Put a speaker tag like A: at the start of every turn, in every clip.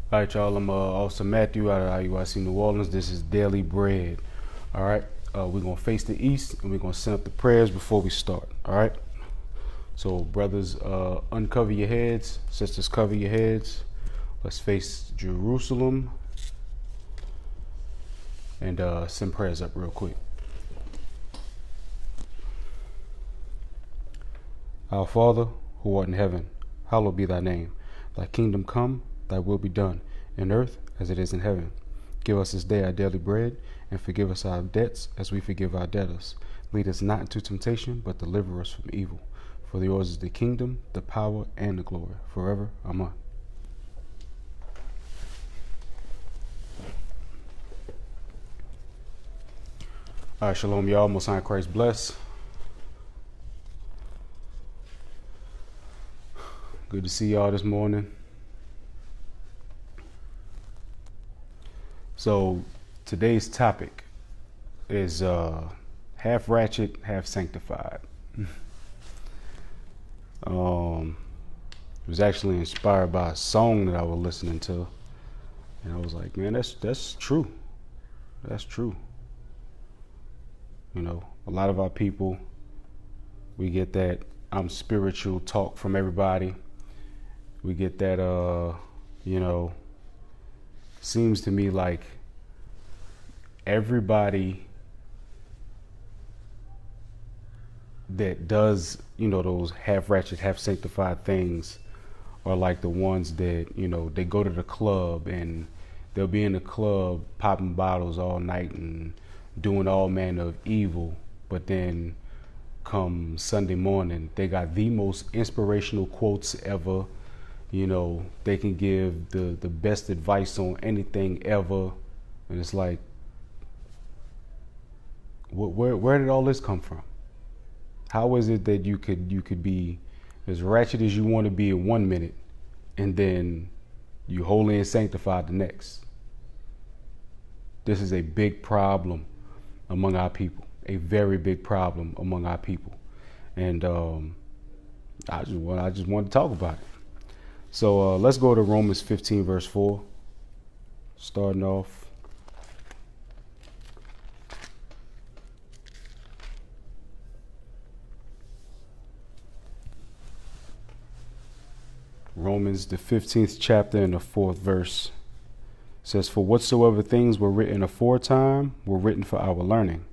A: All right, y'all. I'm Officer Matthew out of IUIC New Orleans. This is Daily Bread. All right. We're going to face the east and we're going to send up the prayers before we start. All right. So, brothers, uncover your heads. Sisters, cover your heads. Let's face Jerusalem and send prayers up real quick. Our Father, who art in heaven, hallowed be thy name. Thy kingdom come, thy will be done, in earth as it is in heaven. Give us this day our daily bread, and forgive us our debts as we forgive our debtors. Lead us not into temptation, but deliver us from evil. For yours is the kingdom, the power, and the glory, forever. Amen. All right, shalom, y'all. Most High Christ bless. Good to see y'all this morning. So today's topic is half ratchet, half sanctified. It was actually inspired by a song that I was listening to, and I was like, man, that's true. That's true. You know, a lot of our people, we get that I'm spiritual talk from everybody. We get that, seems to me like everybody that does, those half ratchet, half sanctified things are like the ones that, they go to the club and they'll be in the club popping bottles all night and doing all manner of evil. But then come Sunday morning, they got the most inspirational quotes ever. They can give the best advice on anything ever. And it's like, where did all this come from? How is it that you could be as ratchet as you want to be in 1 minute and then you holy and sanctified the next? This is a big problem among our people, a very big problem among our people. And I just want to talk about it. So let's go to Romans 15, verse 4, starting off. Romans, the 15th chapter and the 4th verse says, "For whatsoever things were written aforetime were written for our learning,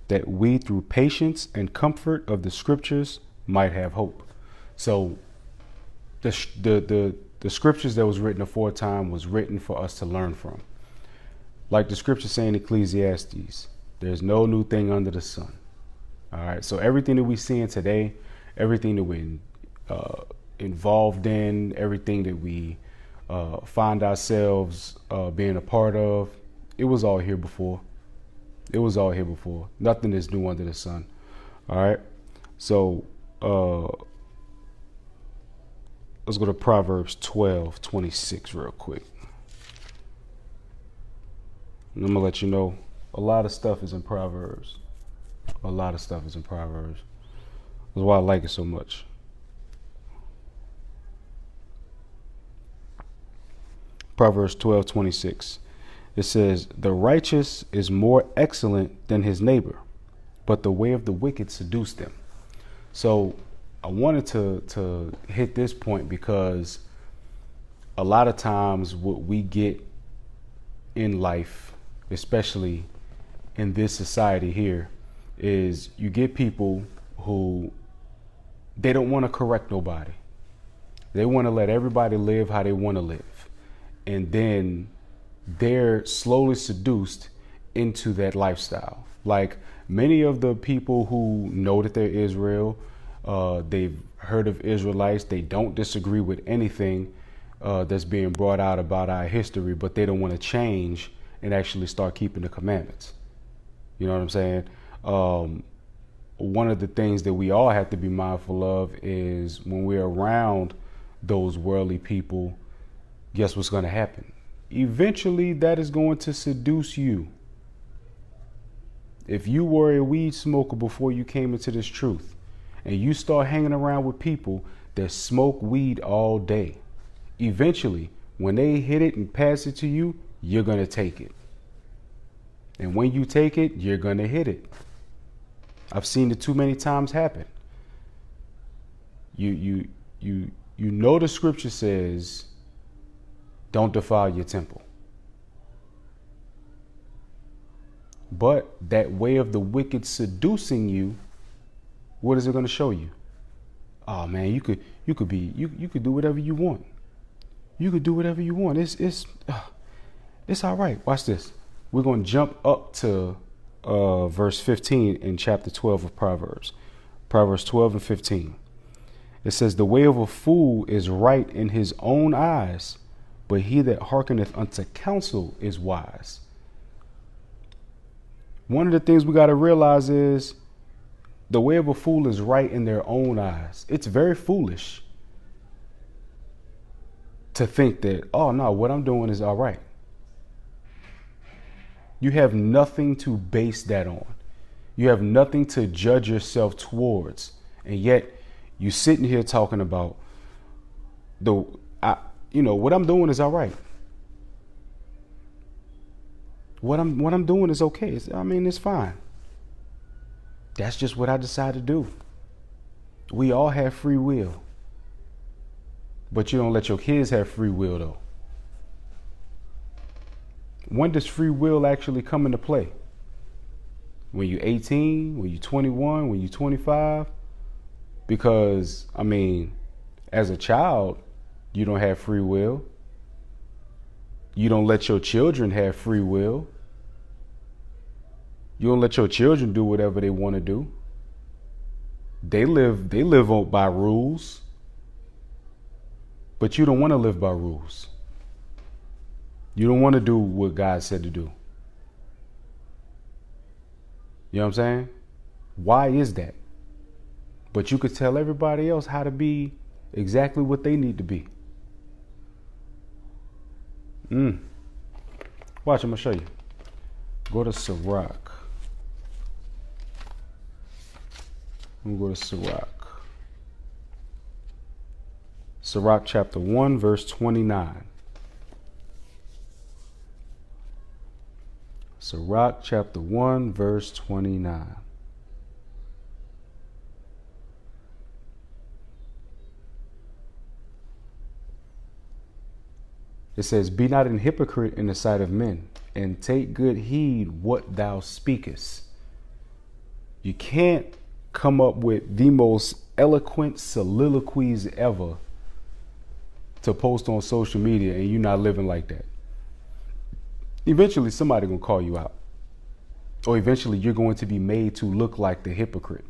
A: that we through patience and comfort of the scriptures might have hope." So the scriptures that was written aforetime was written for us to learn from. Like the scripture saying in Ecclesiastes, there's no new thing under the sun. All right. So everything that we see in today, everything that we're involved in, everything that we find ourselves being a part of, it was all here before. It was all here before. Nothing is new under the sun. All right. So let's go to Proverbs 12:26 real quick. And I'm going to let you know a lot of stuff is in Proverbs. A lot of stuff is in Proverbs. That's why I like it so much. Proverbs 12:26. It says, "The righteous is more excellent than his neighbor, but the way of the wicked seduce them." So I wanted to hit this point because a lot of times what we get in life, especially in this society here, is you get people who they don't want to correct nobody. They want to let everybody live how they want to live. And then they're slowly seduced into that lifestyle. Like many of the people who know that they're Israel, they've heard of Israelites. They don't disagree with anything that's being brought out about our history, but they don't want to change and actually start keeping the commandments. You know what I'm saying? One of the things that we all have to be mindful of is when we're around those worldly people, guess what's going to happen? Eventually, that is going to seduce you. If you were a weed smoker before you came into this truth, and you start hanging around with people that smoke weed all day, eventually, When they hit it and pass it to you, you're going to take it. And when you take it, you're going to hit it. I've seen it too many times happen. You know the scripture says, don't defile your temple. But that way of the wicked seducing you, what is it going to show you? Oh man, you could do whatever you want. You could do whatever you want. It's all right. Watch this. We're going to jump up to verse 15 in chapter 12 of Proverbs. Proverbs 12 and 15. It says, the way of a fool is right in his own eyes, but he that hearkeneth unto counsel is wise. One of the things we got to realize is the way of a fool is right in their own eyes. It's very foolish to think that, oh no, what I'm doing is all right. You have nothing to base that on. You have nothing to judge yourself towards. And yet you sitting here talking about what I'm doing is all right. What I'm doing is okay. It's fine. That's just what I decided to do. We all have free will. But you don't let your kids have free will, though. When does free will actually come into play? When you're 18, when you're 21, when you're 25? Because, as a child, you don't have free will. You don't let your children have free will. You don't let your children do whatever they want to do. They live by rules. But you don't want to live by rules. You don't want to do what God said to do. You know what I'm saying? Why is that? But you could tell everybody else how to be exactly what they need to be. Watch, I'm going to show you. Go to Sirach. I'm going to go to Sirach. Sirach chapter 1, verse 29. Sirach chapter 1, verse 29. It says, be not an hypocrite in the sight of men, and take good heed what thou speakest. You can't come up with the most eloquent soliloquies ever to post on social media and you're not living like that. Eventually somebody gonna call you out, or eventually you're going to be made to look like the hypocrite.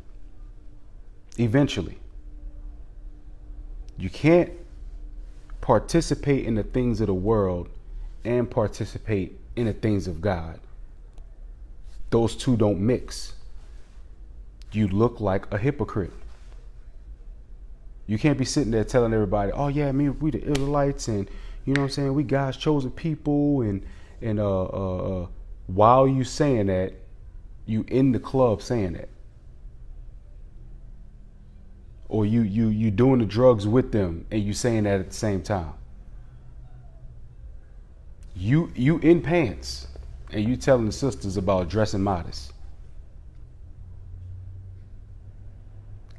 A: Eventually. You can't participate in the things of the world and participate in the things of God. Those two don't mix. You look like a hypocrite. You can't be sitting there telling everybody, oh yeah, we the Israelites, and you know what I'm saying, we God's chosen people, and while you saying that, you in the club saying that. Or you doing the drugs with them and you saying that at the same time. You in pants and you telling the sisters about dressing modest.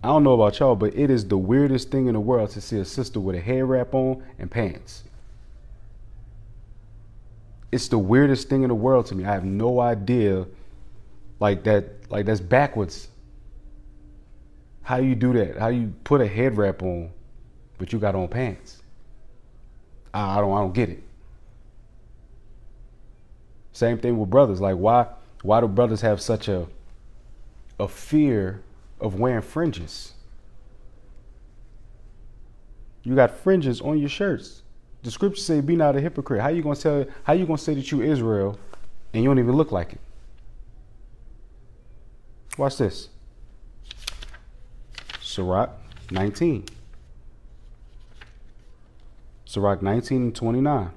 A: I don't know about y'all, but it is the weirdest thing in the world to see a sister with a head wrap on and pants. It's the weirdest thing in the world to me. I have no idea, like that's backwards. How do you do that? How do you put a head wrap on, but you got on pants? I don't get it. Same thing with brothers. Like why do brothers have such a fear of wearing fringes? You got fringes on your shirts. The scriptures say, "Be not a hypocrite." How you gonna say that you Israel, and you don't even look like it? Watch this. Sirach 19. Sirach 19 and 29.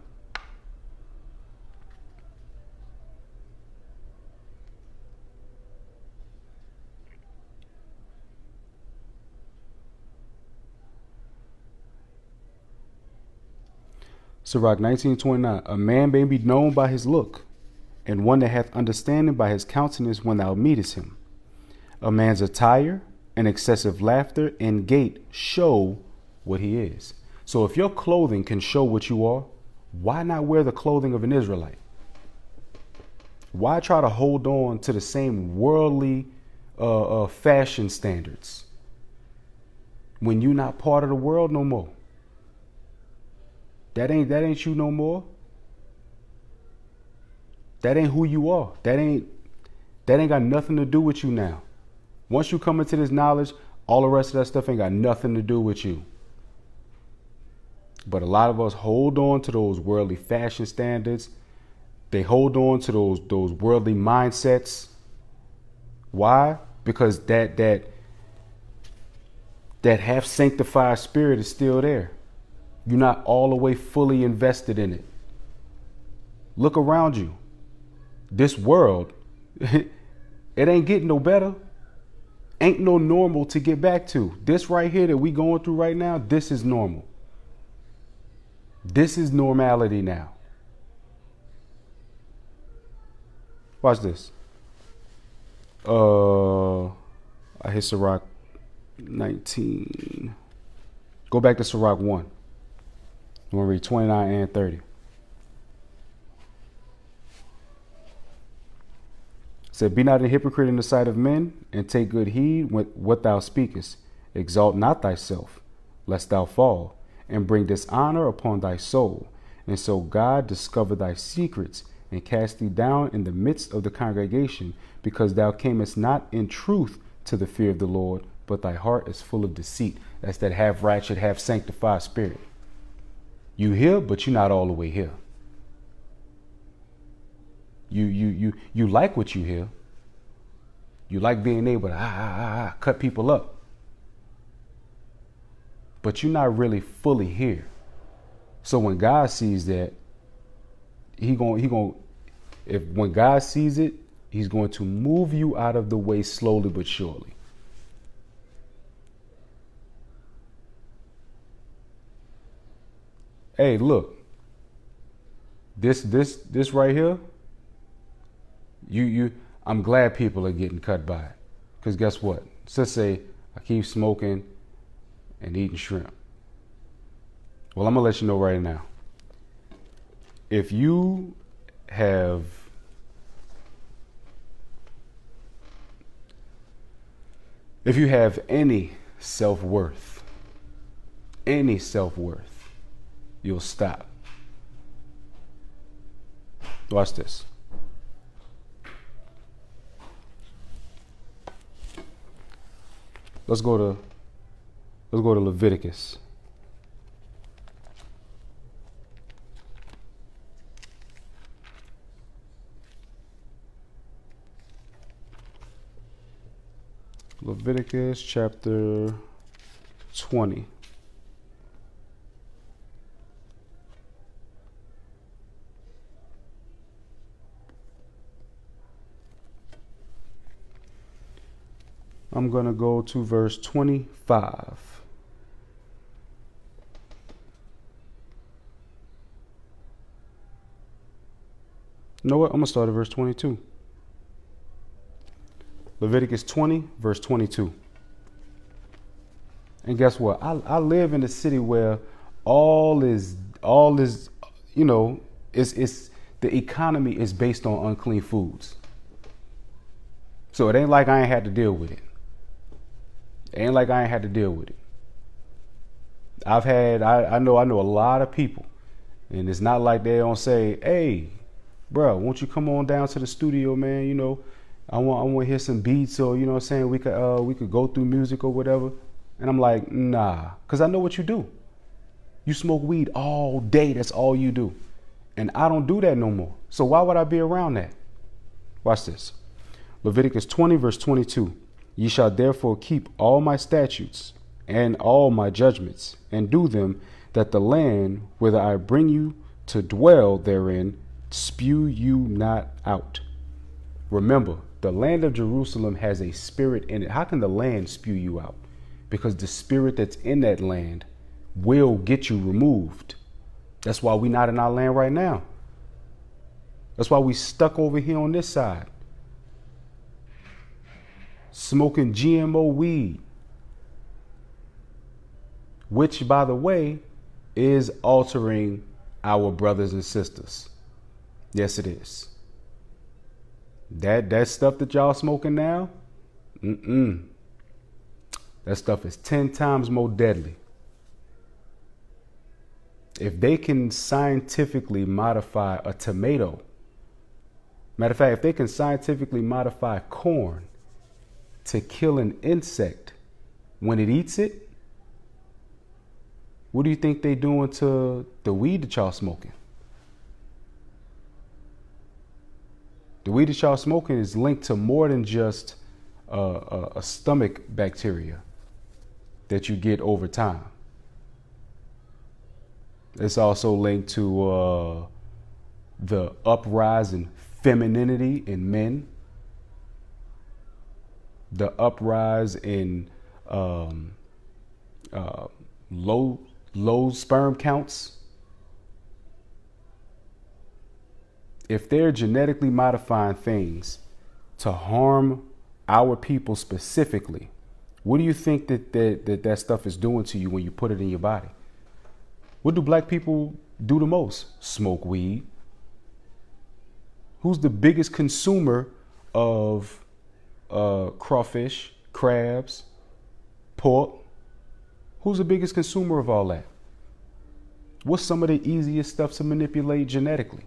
A: Sirach 19:29. A man may be known by his look, and one that hath understanding by his countenance when thou meetest him. A man's attire and excessive laughter and gait show what he is. So if your clothing can show what you are, why not wear the clothing of an Israelite? Why try to hold on to the same worldly fashion standards when you're not part of the world no more? That ain't you no more. That ain't who you are. That ain't got nothing to do with you now. Once you come into this knowledge, all the rest of that stuff ain't got nothing to do with you. But a lot of us hold on to those worldly fashion standards. They hold on to those worldly mindsets. Why? Because that half sanctified spirit is still there. You're not all the way fully invested in it. Look around you. This world, it ain't getting no better. Ain't no normal to get back to. This right here that we going through right now, this is normal. This is normality now. Watch this. I hit Sirach 19. Go back to Sirach 1. I'm going to read 29 and 30. Said, be not a hypocrite in the sight of men, and take good heed what thou speakest. Exalt not thyself, lest thou fall, and bring dishonor upon thy soul. And so God discover thy secrets, and cast thee down in the midst of the congregation, because thou camest not in truth to the fear of the Lord, but thy heart is full of deceit. That's that half ratchet, half sanctified spirit. You here, but you're not all the way here. You like what you hear. You like being able to cut people up. But you're not really fully here. So when God sees that, when God sees it, he's going to move you out of the way slowly but surely. Hey, look. This right here, I'm glad people are getting cut by it. Because guess what? Let's say I keep smoking and eating shrimp. Well, I'm going to let you know right now. If you have any self-worth, you'll stop. Watch this. Let's go to Leviticus. Leviticus chapter 20. I'm going to go to verse 25. You know what? I'm going to start at verse 22. Leviticus 20, verse 22. And guess what? I live in a city where all is, it's the economy is based on unclean foods. So it ain't like I ain't had to deal with it. I know a lot of people, and it's not like they don't say, hey, bro, won't you come on down to the studio, man? You know, I want to hear some beats, or, you know what I'm saying, we could go through music or whatever. And I'm like, nah, because I know what you do. You smoke weed all day. That's all you do. And I don't do that no more. So why would I be around that? Watch this. Leviticus 20, verse 22. Ye shall therefore keep all my statutes and all my judgments, and do them, that the land whither I bring you to dwell therein spew you not out. Remember, the land of Jerusalem has a spirit in it. How can the land spew you out? Because the spirit that's in that land will get you removed. That's why we not in our land right now. That's why we stuck over here on this side, smoking GMO weed, which, by the way, is altering our brothers and sisters. Yes, it is. That stuff that y'all smoking now, that stuff is 10 times more deadly. If they can scientifically modify a tomato, matter of fact, if they can scientifically modify corn to kill an insect when it eats it, what do you think they doing to the weed that y'all smoking? The weed that y'all smoking is linked to more than just a stomach bacteria that you get over time. It's also linked to the uprise in femininity in men, the uprise in low sperm counts. If they're genetically modifying things to harm our people specifically, what do you think that stuff is doing to you when you put it in your body? What do black people do the most? Smoke weed. Who's the biggest consumer of crawfish, crabs, pork? Who's the biggest consumer of all that? What's some of the easiest stuff to manipulate genetically?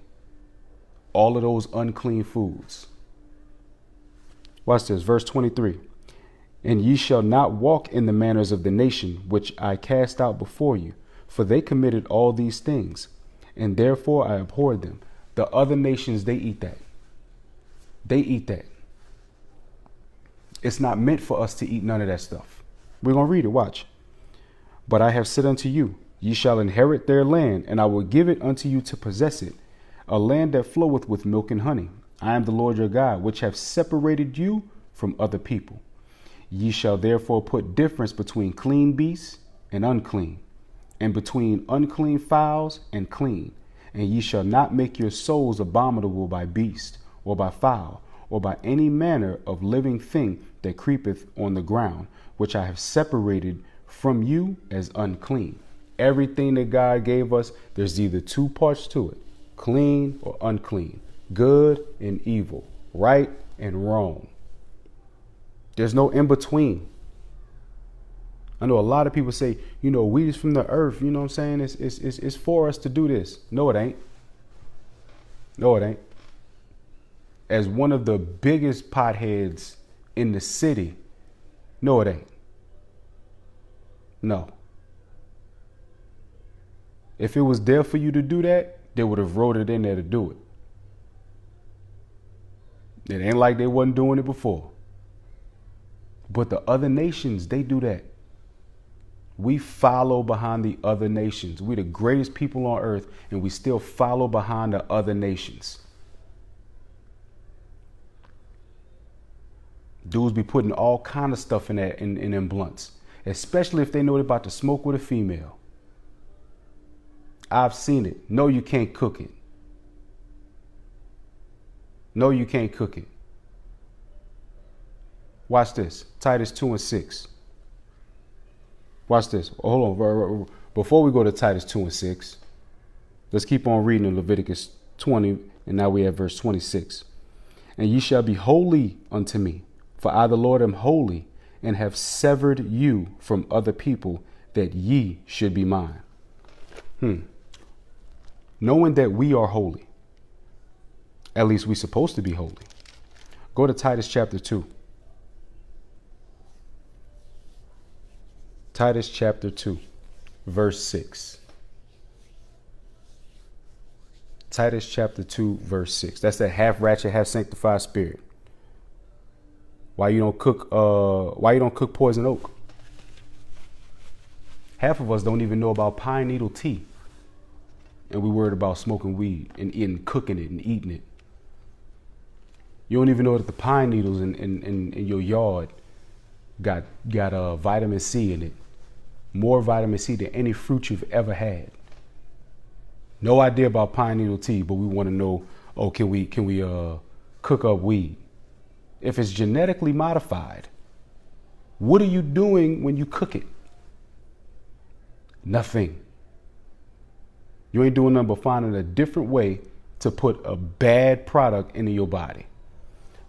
A: All of those unclean foods. Watch this, verse 23. And ye shall not walk in the manners of the nation which I cast out before you, for they committed all these things, and therefore I abhorred them. The other nations, they eat that. They eat that. It's not meant for us to eat none of that stuff. We're going to read it, watch. But I have said unto you, ye shall inherit their land, and I will give it unto you to possess it, a land that floweth with milk and honey. I am the Lord your God, which have separated you from other people. Ye shall therefore put difference between clean beasts and unclean, and between unclean fowls and clean. And ye shall not make your souls abominable by beast, or by fowl, or by any manner of living thing that creepeth on the ground, which I have separated from you as unclean. Everything that God gave us, there's either two parts to it, clean or unclean, good and evil, right and wrong. There's no in between. I know a lot of people say, weed is from the earth. You know what I'm saying? It's for us to do this. No, it ain't. No, it ain't. As one of the biggest potheads in the city, no, it ain't. No. If it was there for you to do that, they would have wrote it in there to do it. It ain't like they wasn't doing it before. But the other nations, they do that. We follow behind the other nations. We're the greatest people on earth, and we still follow behind the other nations. Dudes be putting all kind of stuff in that in them blunts, especially if they know they're about to smoke with a female. I've seen it. No, you can't cook it. No, you can't cook it. Watch this. Titus 2:6. Watch this. Hold on. Before we go to Titus 2:6, let's keep on reading in Leviticus 20, and now we have verse 26. And ye shall be holy unto me, for I the Lord am holy, and have severed you from other people, that ye should be mine. Knowing that we are holy, at least we're supposed to be holy. Go to Titus chapter 2. Titus chapter 2, verse 6. Titus chapter 2, verse 6. That's that half ratchet, half sanctified spirit. Why you don't cook poison oak? Half of us don't even know about pine needle tea. And we worried about smoking weed and cooking it and eating it. You don't even know that the pine needles in your yard got vitamin C in it. More vitamin C than any fruit you've ever had. No idea about pine needle tea, but we want to know, oh, can we cook up weed? If it's genetically modified, what are you doing when you cook it? Nothing. You ain't doing nothing but finding a different way to put a bad product into your body.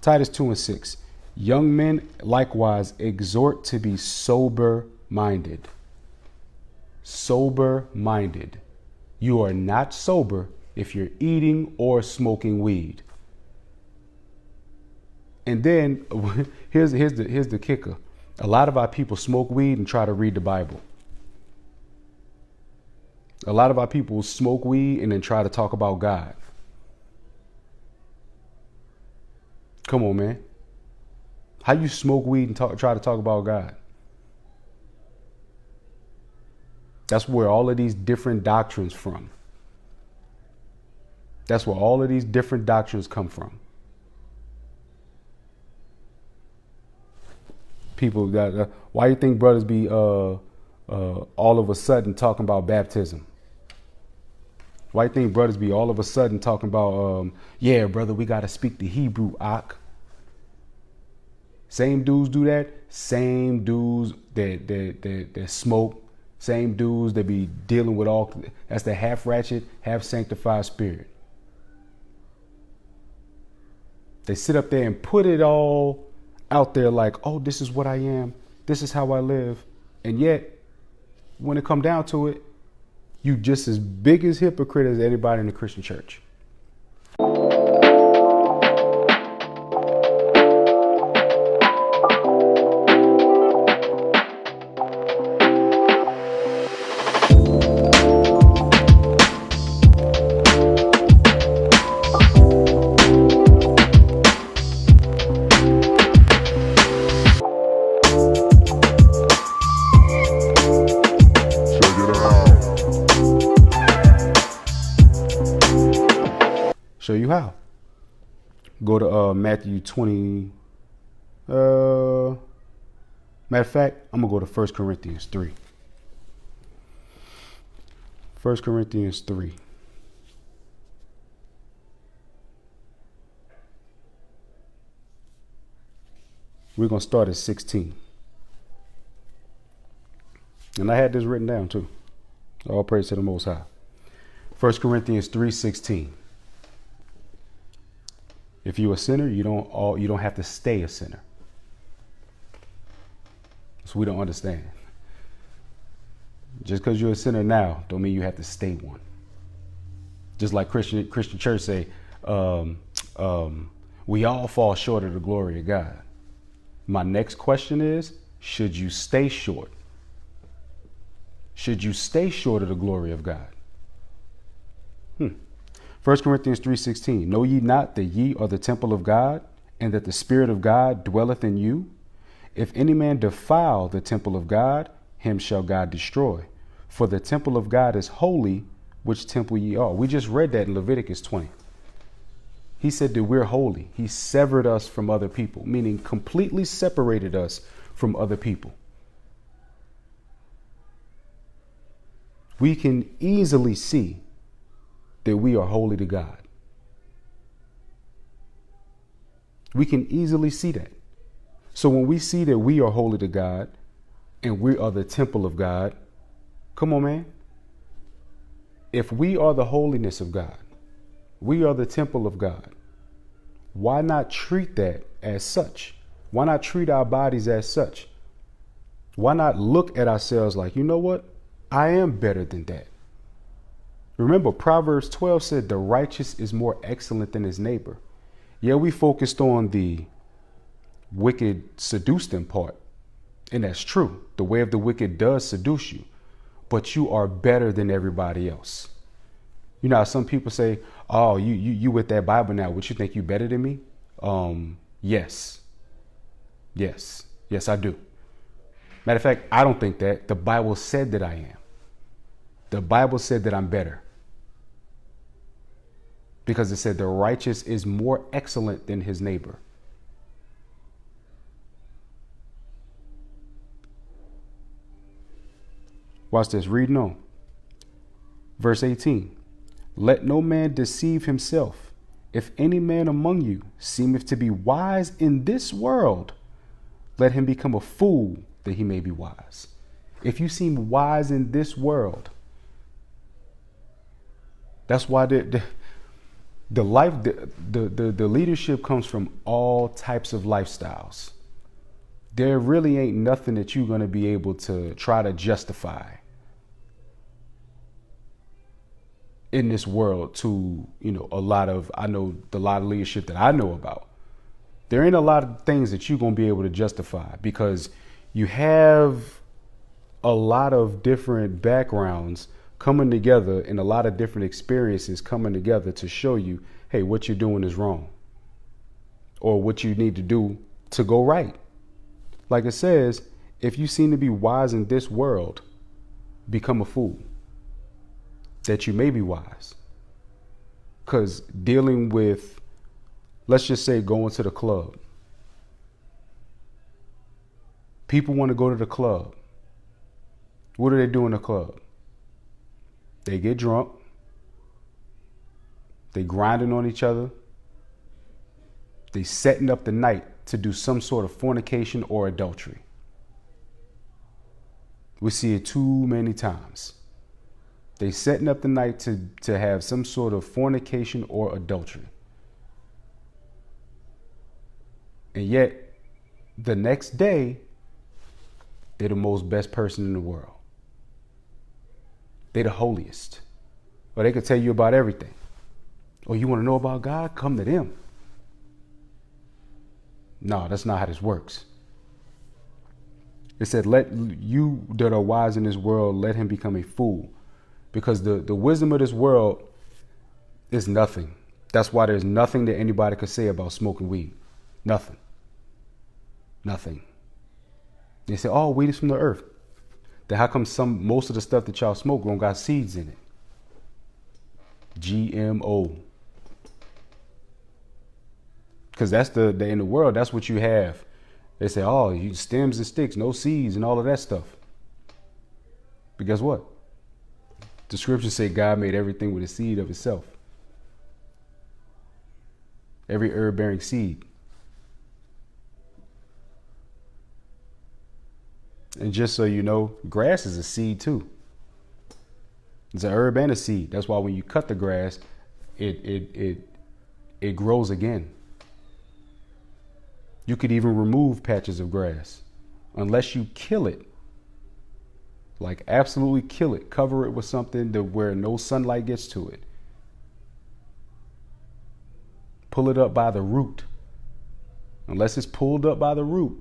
A: Titus 2:6. Young men likewise exhort to be sober-minded. Sober-minded. You are not sober if you're eating or smoking weed. And then here's the kicker. A lot of our people smoke weed and try to read the Bible. A lot of our people smoke weed and then try to talk about God. Come on, man. How you smoke weed and try to talk about God? That's where all of these different doctrines from. That's where all of these different doctrines come from. People got why you think brothers be all of a sudden talking about baptism? Why you think brothers be all of a sudden talking about yeah, brother, we got to speak the Hebrew, Ak? Same dudes do that. Same dudes that smoke. Same dudes that be dealing with all. That's the half ratchet, half sanctified spirit. They sit up there and put it all out there like, oh, this is what I am. This is how I live. And yet, when it come down to it, you just as big as hypocrite as anybody in the Christian church. Show you how. Go to Matthew 20. Matter of fact, I'm going to go to 1 Corinthians 3. 1 Corinthians 3. We're going to start at 16. And I had this written down too. All praise to the Most High. 1 Corinthians 3:16. If you're a sinner, you don't have to stay a sinner. So we don't understand. Just because you're a sinner now, don't mean you have to stay one. Just like Christian church say, we all fall short of the glory of God. My next question is, should you stay short? Should you stay short of the glory of God? 1 Corinthians 3:16. Know ye not that ye are the temple of God, and that the Spirit of God dwelleth in you? If any man defile the temple of God, him shall God destroy. For the temple of God is holy, which temple ye are. We just read that in Leviticus 20. He said that we're holy. He severed us from other people, meaning completely separated us from other people. We can easily see that we are holy to God. We can easily see that. So when we see that we are holy to God and we are the temple of God, come on, man. If we are the holiness of God, we are the temple of God, why not treat that as such? Why not treat our bodies as such? Why not look at ourselves like, you know what? I am better than that. Remember, Proverbs 12 said the righteous is more excellent than his neighbor. Yeah, we focused on the wicked seduce them part. And that's true. The way of the wicked does seduce you. But you are better than everybody else. You know how some people say, oh, you with that Bible now. Would you think you better than me? Yes. Yes, I do. Matter of fact, I don't think that. The Bible said that I am. The Bible said that I'm better. Because it said the righteous is more excellent than his neighbor. Watch this, reading on. Verse 18. Let no man deceive himself. If any man among you seemeth to be wise in this world, let him become a fool that he may be wise. If you seem wise in this world, that's why the leadership comes from all types of lifestyles. There really ain't nothing that you're going to be able to try to justify in this world to, a lot of leadership that I know about. There ain't a lot of things that you're going to be able to justify because you have a lot of different backgrounds coming together and a lot of different experiences coming together to show you, hey, what you're doing is wrong or what you need to do to go right. Like it says, if you seem to be wise in this world, become a fool that you may be wise. Because dealing with, let's just say, going to the club. People want to go to the club. What do they do in the club? They get drunk. They grinding on each other. They setting up the night to do some sort of fornication or adultery. We see it too many times. They setting up the night to have some sort of fornication or adultery. And yet, the next day, they're the most best person in the world. They're the holiest. Or they could tell you about everything. Oh, you want to know about God? Come to them. No, that's not how this works. It said, let you that are wise in this world, let him become a fool. Because the wisdom of this world is nothing. That's why there's nothing that anybody could say about smoking weed. Nothing. Nothing. They say, oh, weed is from the earth. Then how come most of the stuff that y'all smoke don't got seeds in it? GMO. Because that's in the world, that's what you have. They say, oh, you stems and sticks, no seeds and all of that stuff. But guess what? The scriptures say God made everything with a seed of itself. Every herb bearing seed. And just so you know, grass is a seed too. It's an herb and a seed. That's why when you cut the grass, it grows again. You could even remove patches of grass unless you kill it. Like absolutely kill it. Cover it with something where no sunlight gets to it. Pull it up by the root. Unless it's pulled up by the root,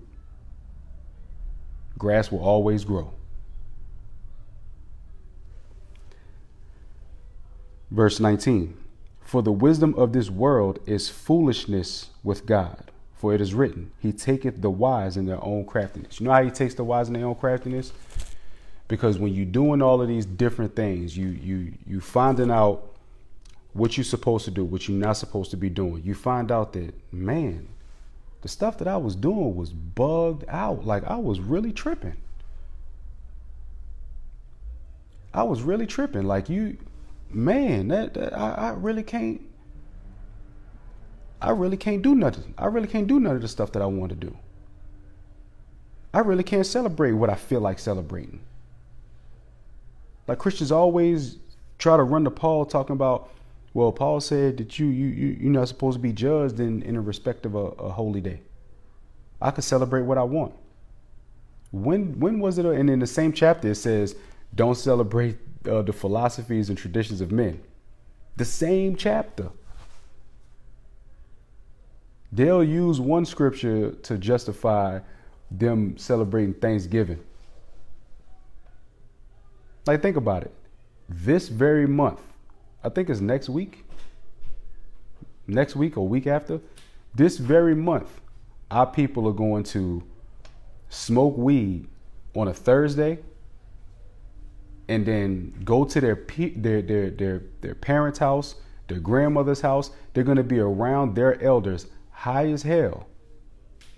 A: grass will always grow. Verse 19. For the wisdom of this world is foolishness with God. For it is written, he taketh the wise in their own craftiness. You know how he takes the wise in their own craftiness? Because when you're doing all of these different things, you finding out what you're supposed to do, what you're not supposed to be doing. You find out that, man, the stuff that I was doing was bugged out. Like I was really tripping. I was really tripping. Like I really can't do nothing. I really can't do none of the stuff that I want to do. I really can't celebrate what I feel like celebrating. Like Christians always try to run to Paul talking about, well, Paul said that you're not supposed to be judged in respect of a holy day. I could celebrate what I want. When was it? And in the same chapter, it says, don't celebrate the philosophies and traditions of men. The same chapter. They'll use one scripture to justify them celebrating Thanksgiving. Like, think about it. This very month, I think it's next week or week after, this very month, our people are going to smoke weed on a Thursday and then go to their parents' house, their grandmother's house. They're going to be around their elders high as hell.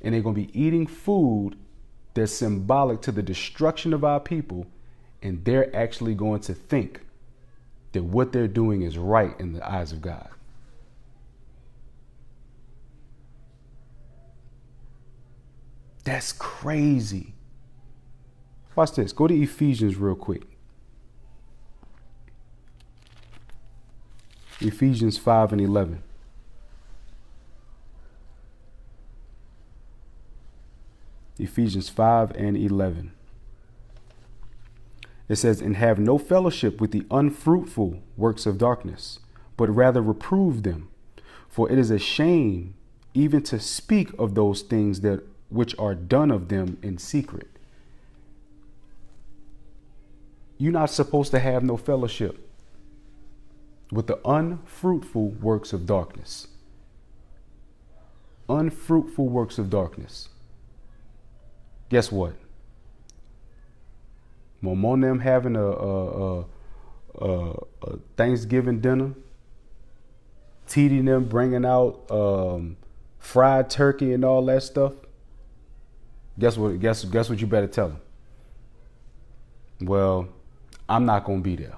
A: And they're going to be eating food that's symbolic to the destruction of our people. And they're actually going to think that what they're doing is right in the eyes of God. That's crazy. Watch this. Go to Ephesians real quick. Ephesians 5:11. Ephesians 5:11. It says, and have no fellowship with the unfruitful works of darkness, but rather reprove them. For it is a shame even to speak of those things that which are done of them in secret. You're not supposed to have no fellowship with the unfruitful works of darkness. Unfruitful works of darkness. Guess what? Mom them having a Thanksgiving dinner, teaching them bringing out fried turkey and all that stuff. Guess what? Guess what you better tell them. Well, I'm not gonna be there.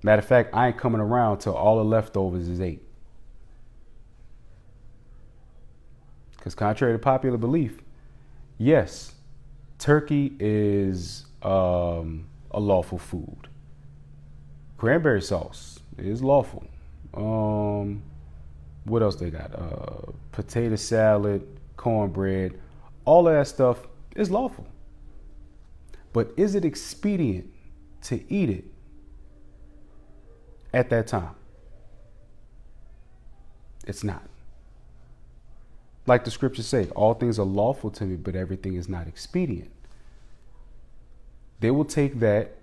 A: Matter of fact, I ain't coming around till all the leftovers is ate. Because contrary to popular belief, yes, turkey is a lawful food. Cranberry sauce is lawful. What else they got? Potato salad, cornbread, all of that stuff is lawful. But is it expedient to eat it at that time? It's not. Like the scriptures say, all things are lawful to me, but everything is not expedient. They will take that,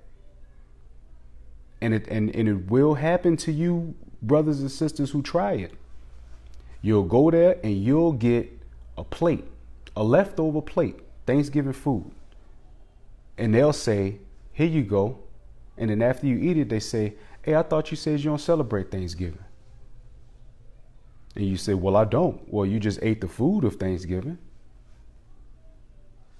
A: and it will happen to you, brothers and sisters who try it. You'll go there and you'll get a plate, a leftover plate, Thanksgiving food. And they'll say, here you go. And then after you eat it, they say, hey, I thought you said you don't celebrate Thanksgiving. And you say, well, I don't. Well, you just ate the food of Thanksgiving.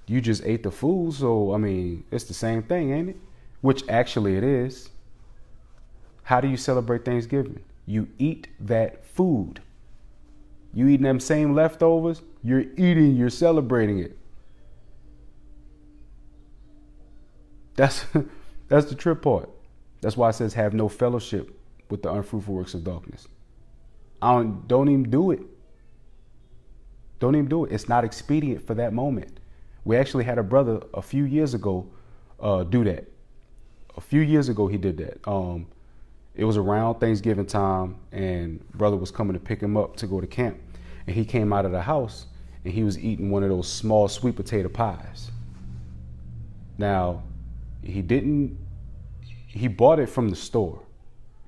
A: You just ate the food. So, I mean, it's the same thing, ain't it? Which actually it is. How do you celebrate Thanksgiving? You eat that food. You eating them same leftovers. You're celebrating it. That's the trip part. That's why it says have no fellowship with the unfruitful works of darkness. Don't even do it. Don't even do it. It's not expedient for that moment. We actually had a brother a few years ago do that. A few years ago he did that. It was around Thanksgiving time, and brother was coming to pick him up to go to camp. And he came out of the house and he was eating one of those small sweet potato pies. Now, he bought it from the store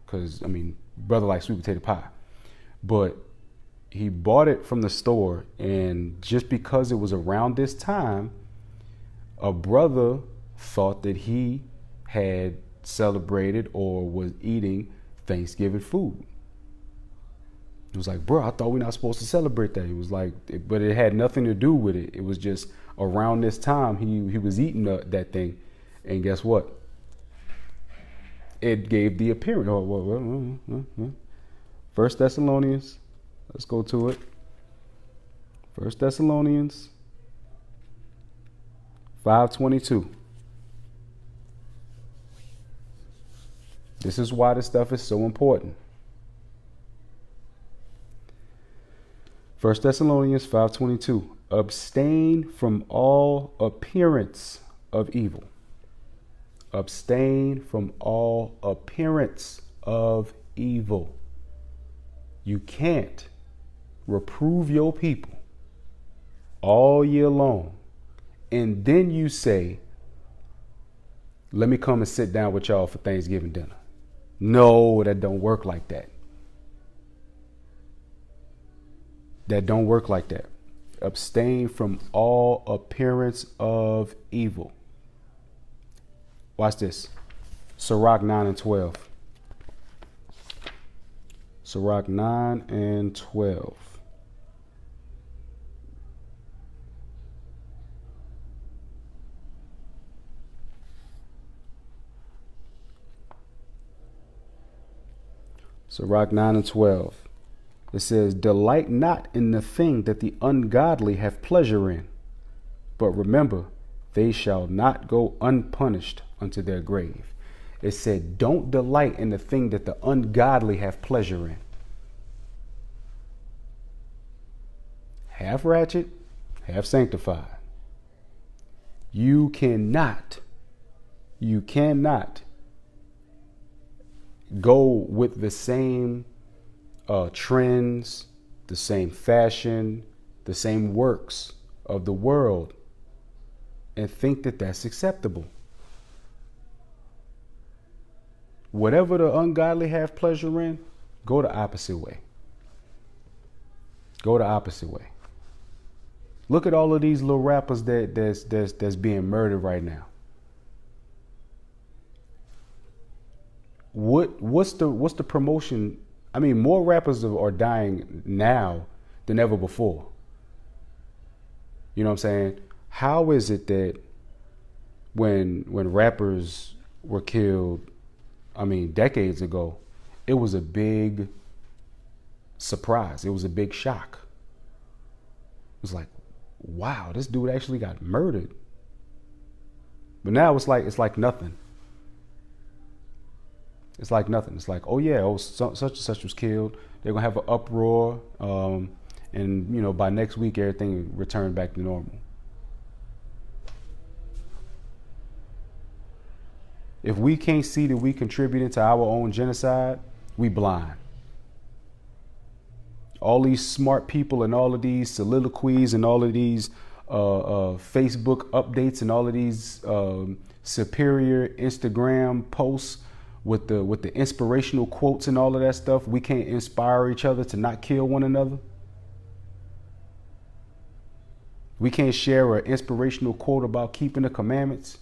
A: because, I mean, brother likes sweet potato pie. But he bought it from the store, and just because it was around this time, a brother thought that he had celebrated or was eating Thanksgiving food. It was like, bro, I thought we're not supposed to celebrate that. It was like, but it had nothing to do with it. It was just around this time he was eating that thing. And guess what? It gave the appearance. First Thessalonians. Let's go to it. First Thessalonians 5:22. This is why this stuff is so important. First Thessalonians 5:22. Abstain from all appearance of evil. Abstain from all appearance of evil. You can't reprove your people all year long, and then you say, let me come and sit down with y'all for Thanksgiving dinner. No, that don't work like that. That don't work like that. Abstain from all appearance of evil. Watch this. Sirach 9 and 12. Sirach 9 and 12. So Rock 9 and 12. It says, delight not in the thing that the ungodly have pleasure in, but remember, they shall not go unpunished unto their grave. It said, don't delight in the thing that the ungodly have pleasure in. Half ratchet, half sanctified. You cannot go with the same trends, the same fashion, the same works of the world and think that that's acceptable. Whatever the ungodly have pleasure in, go the opposite way. Go the opposite way. Look at all of these little rappers that's being murdered right now. What's the promotion? I mean, more rappers are dying now than ever before. You know what I'm saying? How is it that when rappers were killed, I mean, decades ago, it was a big surprise. It was a big shock. It was like, wow, this dude actually got murdered. But now it's like nothing. It's like nothing. It's like, oh yeah, such and such was killed. They're gonna have an uproar, and you know, by next week everything returned back to normal. If we can't see that we contributing to our own genocide, we blind. All these smart people and all of these soliloquies and all of these Facebook updates and all of these superior Instagram posts with the inspirational quotes and all of that stuff, we can't inspire each other to not kill one another. We can't share an inspirational quote about keeping the commandments.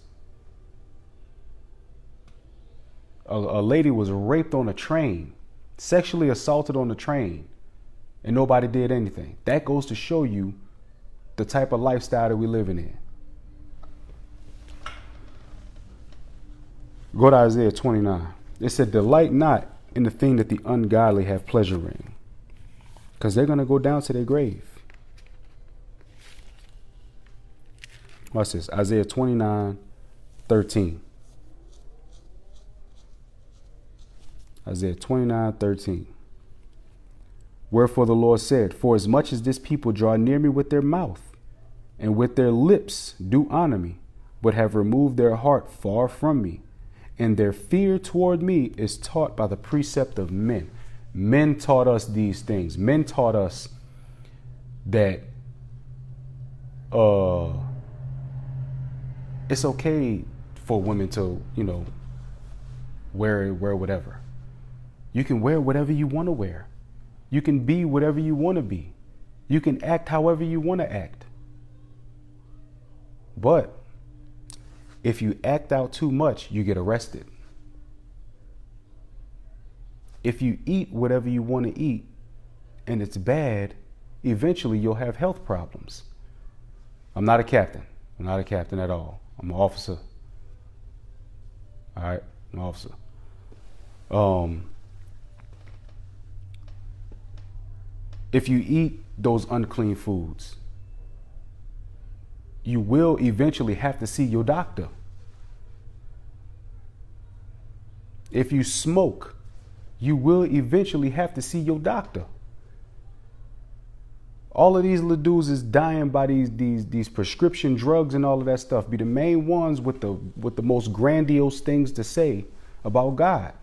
A: A lady was raped on a train, sexually assaulted on the train, and nobody did anything. That goes to show you the type of lifestyle that we're living in. Go to Isaiah 29. It said, delight not in the thing that the ungodly have pleasure in, because they're going to go down to their grave. Watch this. Isaiah 29:13. Isaiah 29:13. Wherefore the Lord said, for as much as this people draw near me with their mouth, and with their lips do honor me, but have removed their heart far from me, and their fear toward me is taught by the precept of men. Men taught us these things. Men taught us that it's okay for women to, you know, wear whatever. You can wear whatever you want to wear. You can be whatever you want to be. You can act however you want to act. But if you act out too much, you get arrested. If you eat whatever you want to eat and it's bad, eventually you'll have health problems. I'm not a captain. I'm not a captain at all. I'm an officer. All right, I'm an officer. If you eat those unclean foods, you will eventually have to see your doctor. If you smoke, you will eventually have to see your doctor. All of these little dudes is dying by these prescription drugs and all of that stuff. Be the main ones with the most grandiose things to say about God.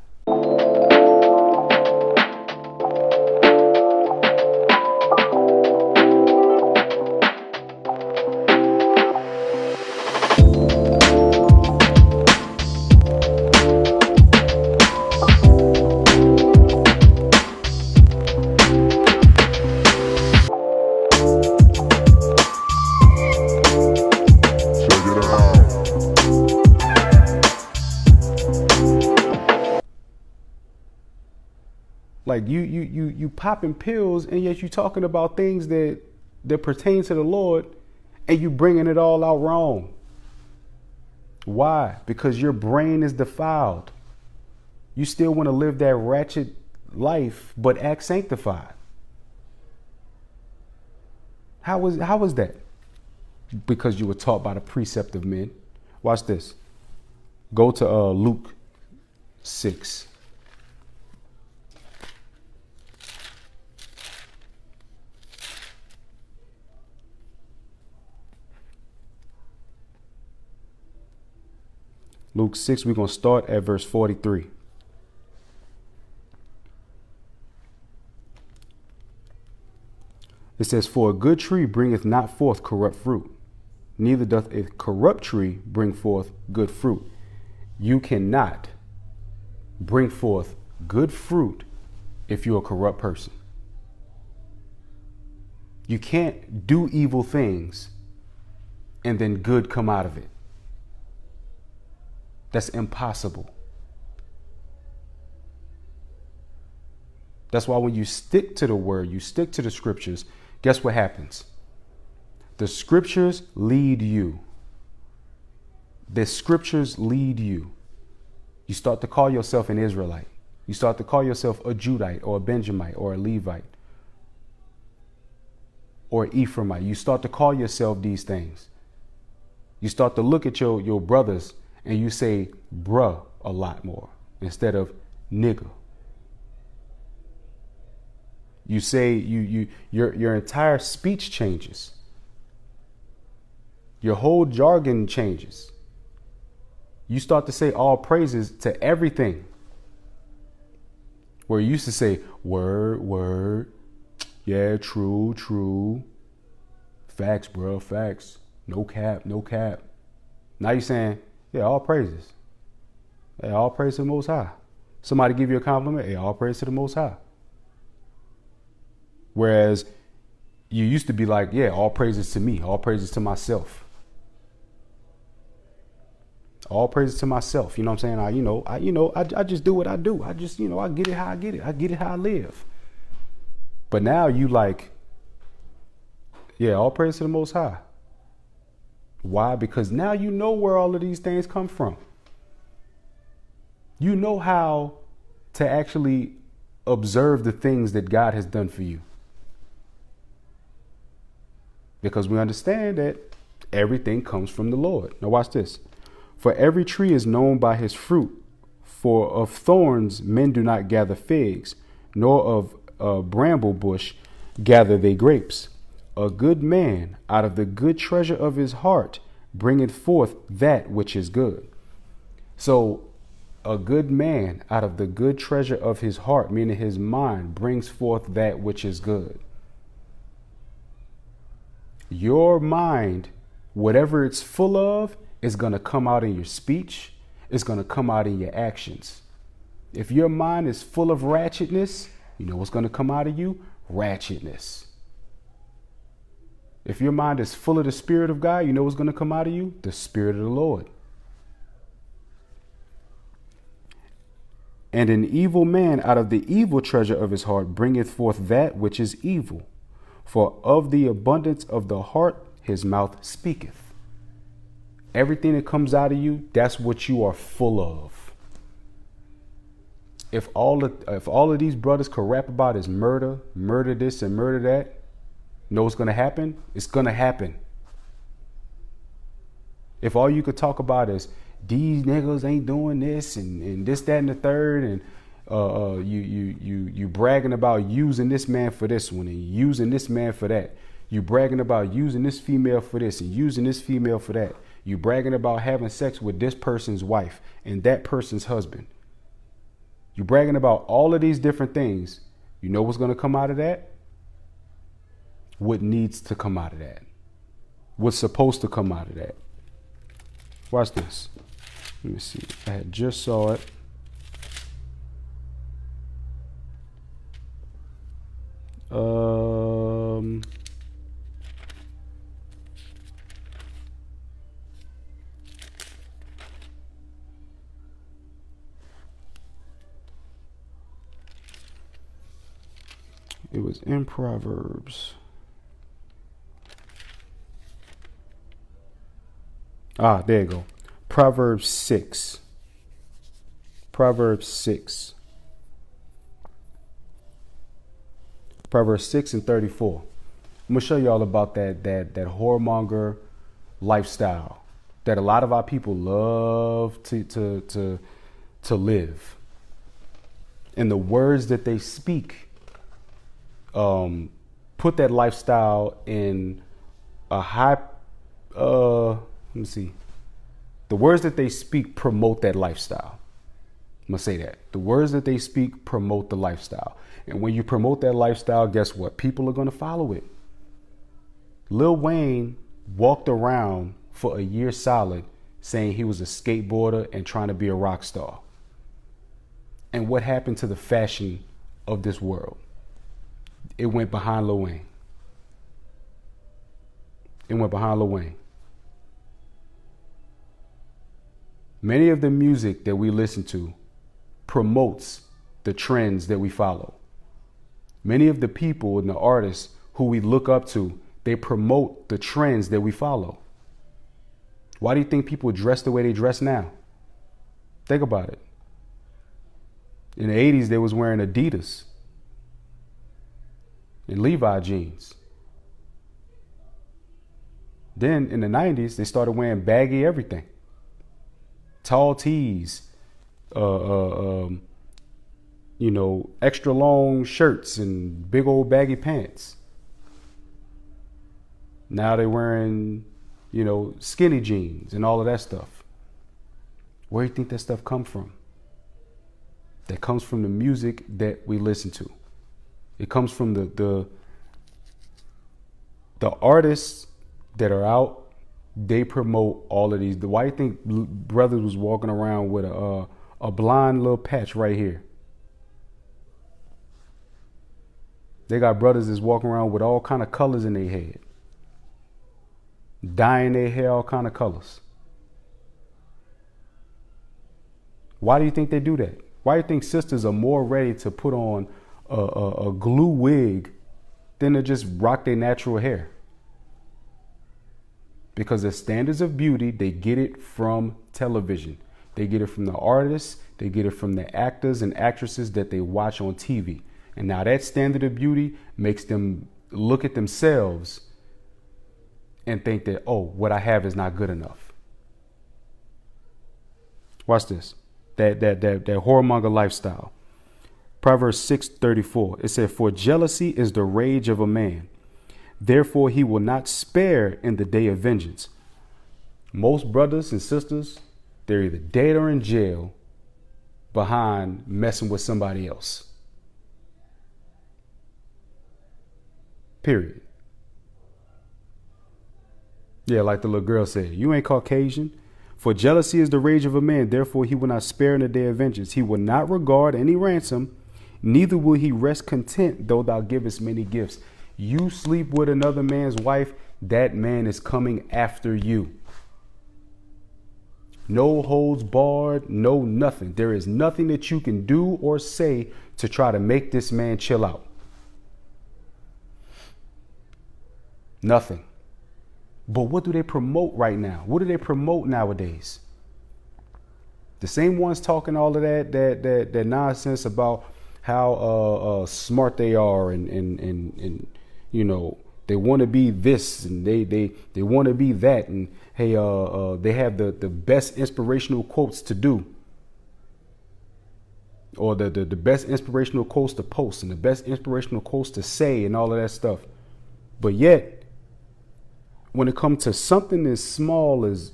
A: Like you popping pills, and yet you talking about things that pertain to the Lord, and you bringing it all out wrong. Why? Because your brain is defiled. You still want to live that ratchet life, but act sanctified. How was that? Because you were taught by the precept of men. Watch this. Go to Luke 6. Luke 6, we're going to start at verse 43. It says, "For a good tree bringeth not forth corrupt fruit, neither doth a corrupt tree bring forth good fruit. You cannot bring forth good fruit if you're a corrupt person. You can't do evil things and then good come out of it. That's impossible. That's why when you stick to the word, you stick to the scriptures, guess what happens? The scriptures lead you. The scriptures lead you. You start to call yourself an Israelite. You start to call yourself a Judite or a Benjamite or a Levite or Ephraimite. You start to call yourself these things. You start to look at your brothers and you say bruh a lot more instead of nigga. You say your entire speech changes. Your whole jargon changes. You start to say all praises to everything. Where you used to say word, yeah, true, facts, bro, facts, no cap. Now you're saying, yeah, all praises. Hey, all praise to the Most High. Somebody give you a compliment, hey, all praise to the Most High. Whereas you used to be like, yeah, all praises to me, all praises to myself. All praises to myself. You know what I'm saying? I just do what I do. I just, I get it how I get it. I get it how I live. But now you like, yeah, all praise to the Most High. Why? Because now you know where all of these things come from. You know how to actually observe the things that God has done for you. Because we understand that everything comes from the Lord. Now watch this. For every tree is known by his fruit. For of thorns men do not gather figs, nor of a bramble bush gather they grapes. A good man out of the good treasure of his heart bringeth forth that which is good. So a good man out of the good treasure of his heart, meaning his mind, brings forth that which is good. Your mind, whatever it's full of, is going to come out in your speech. It's going to come out in your actions. If your mind is full of ratchetness, you know what's going to come out of you? Ratchetness. If your mind is full of the Spirit of God, you know what's going to come out of you? The Spirit of the Lord. And an evil man out of the evil treasure of his heart bringeth forth that which is evil. For of the abundance of the heart his mouth speaketh. Everything that comes out of you, that's what you are full of. If all of these brothers could rap about is murder this and murder that, you know what's going to happen? It's going to happen. If all you could talk about is these niggas ain't doing this and this, that, and the third, and you bragging about using this man for this one and using this man for that. You bragging about using this female for this and using this female for that. You bragging about having sex with this person's wife and that person's husband. You bragging about all of these different things. You know what's going to come out of that? What needs to come out of that? What's supposed to come out of that? Watch this. Let me see. I had just saw it. It was in Proverbs. There you go. Proverbs 6. Proverbs 6. Proverbs 6 and 34. I'm gonna show you all about that whoremonger lifestyle that a lot of our people love to live. And the words that they speak put that lifestyle in a high let me see. The words that they speak promote that lifestyle. I'm gonna say that. The words that they speak promote the lifestyle. And when you promote that lifestyle, guess what? People are gonna follow it. Lil Wayne walked around for a year solid saying he was a skateboarder and trying to be a rock star. And what happened to the fashion of this world? It went behind Lil Wayne. It went behind Lil Wayne. Many of the music that we listen to promotes the trends that we follow. Many of the people and the artists who we look up to, they promote the trends that we follow. Why do you think people dress the way they dress now? Think about it. In the 80s, they was wearing Adidas and Levi jeans. Then in the 90s, they started wearing baggy everything. Tall tees, extra long shirts and big old baggy pants. Now they're wearing, skinny jeans and all of that stuff. Where do you think that stuff comes from? That comes from the music that we listen to. It comes from the artists that are out. They promote all of these. Why do you think brothers was walking around with a blonde little patch right here? They got brothers that's walking around with all kind of colors in their head, dyeing their hair all kind of colors. Why do you think they do that? Why do you think sisters are more ready to put on a glue wig than to just rock their natural hair? Because the standards of beauty, they get it from television. They get it from the artists. They get it from the actors and actresses that they watch on TV. And now that standard of beauty makes them look at themselves and think that, oh, what I have is not good enough. Watch this. That whoremonger lifestyle. Proverbs 6:34. It said, "For jealousy is the rage of a man. Therefore, he will not spare in the day of vengeance." Most brothers and sisters, they're either dead or in jail behind messing with somebody else. Period. Yeah, like the little girl said, you ain't Caucasian. For jealousy is the rage of a man. Therefore, he will not spare in the day of vengeance. He will not regard any ransom. Neither will he rest content, though thou givest many gifts. You sleep with another man's wife, that man is coming after you. No holds barred, no nothing. There is nothing that you can do or say to try to make this man chill out. Nothing. But what do they promote right now? What do they promote nowadays? The same ones talking all of that nonsense about how smart they are and they want to be this and they want to be that, and hey, they have the best inspirational quotes to do, or the best inspirational quotes to post and the best inspirational quotes to say and all of that stuff. But yet, when it comes to something as small as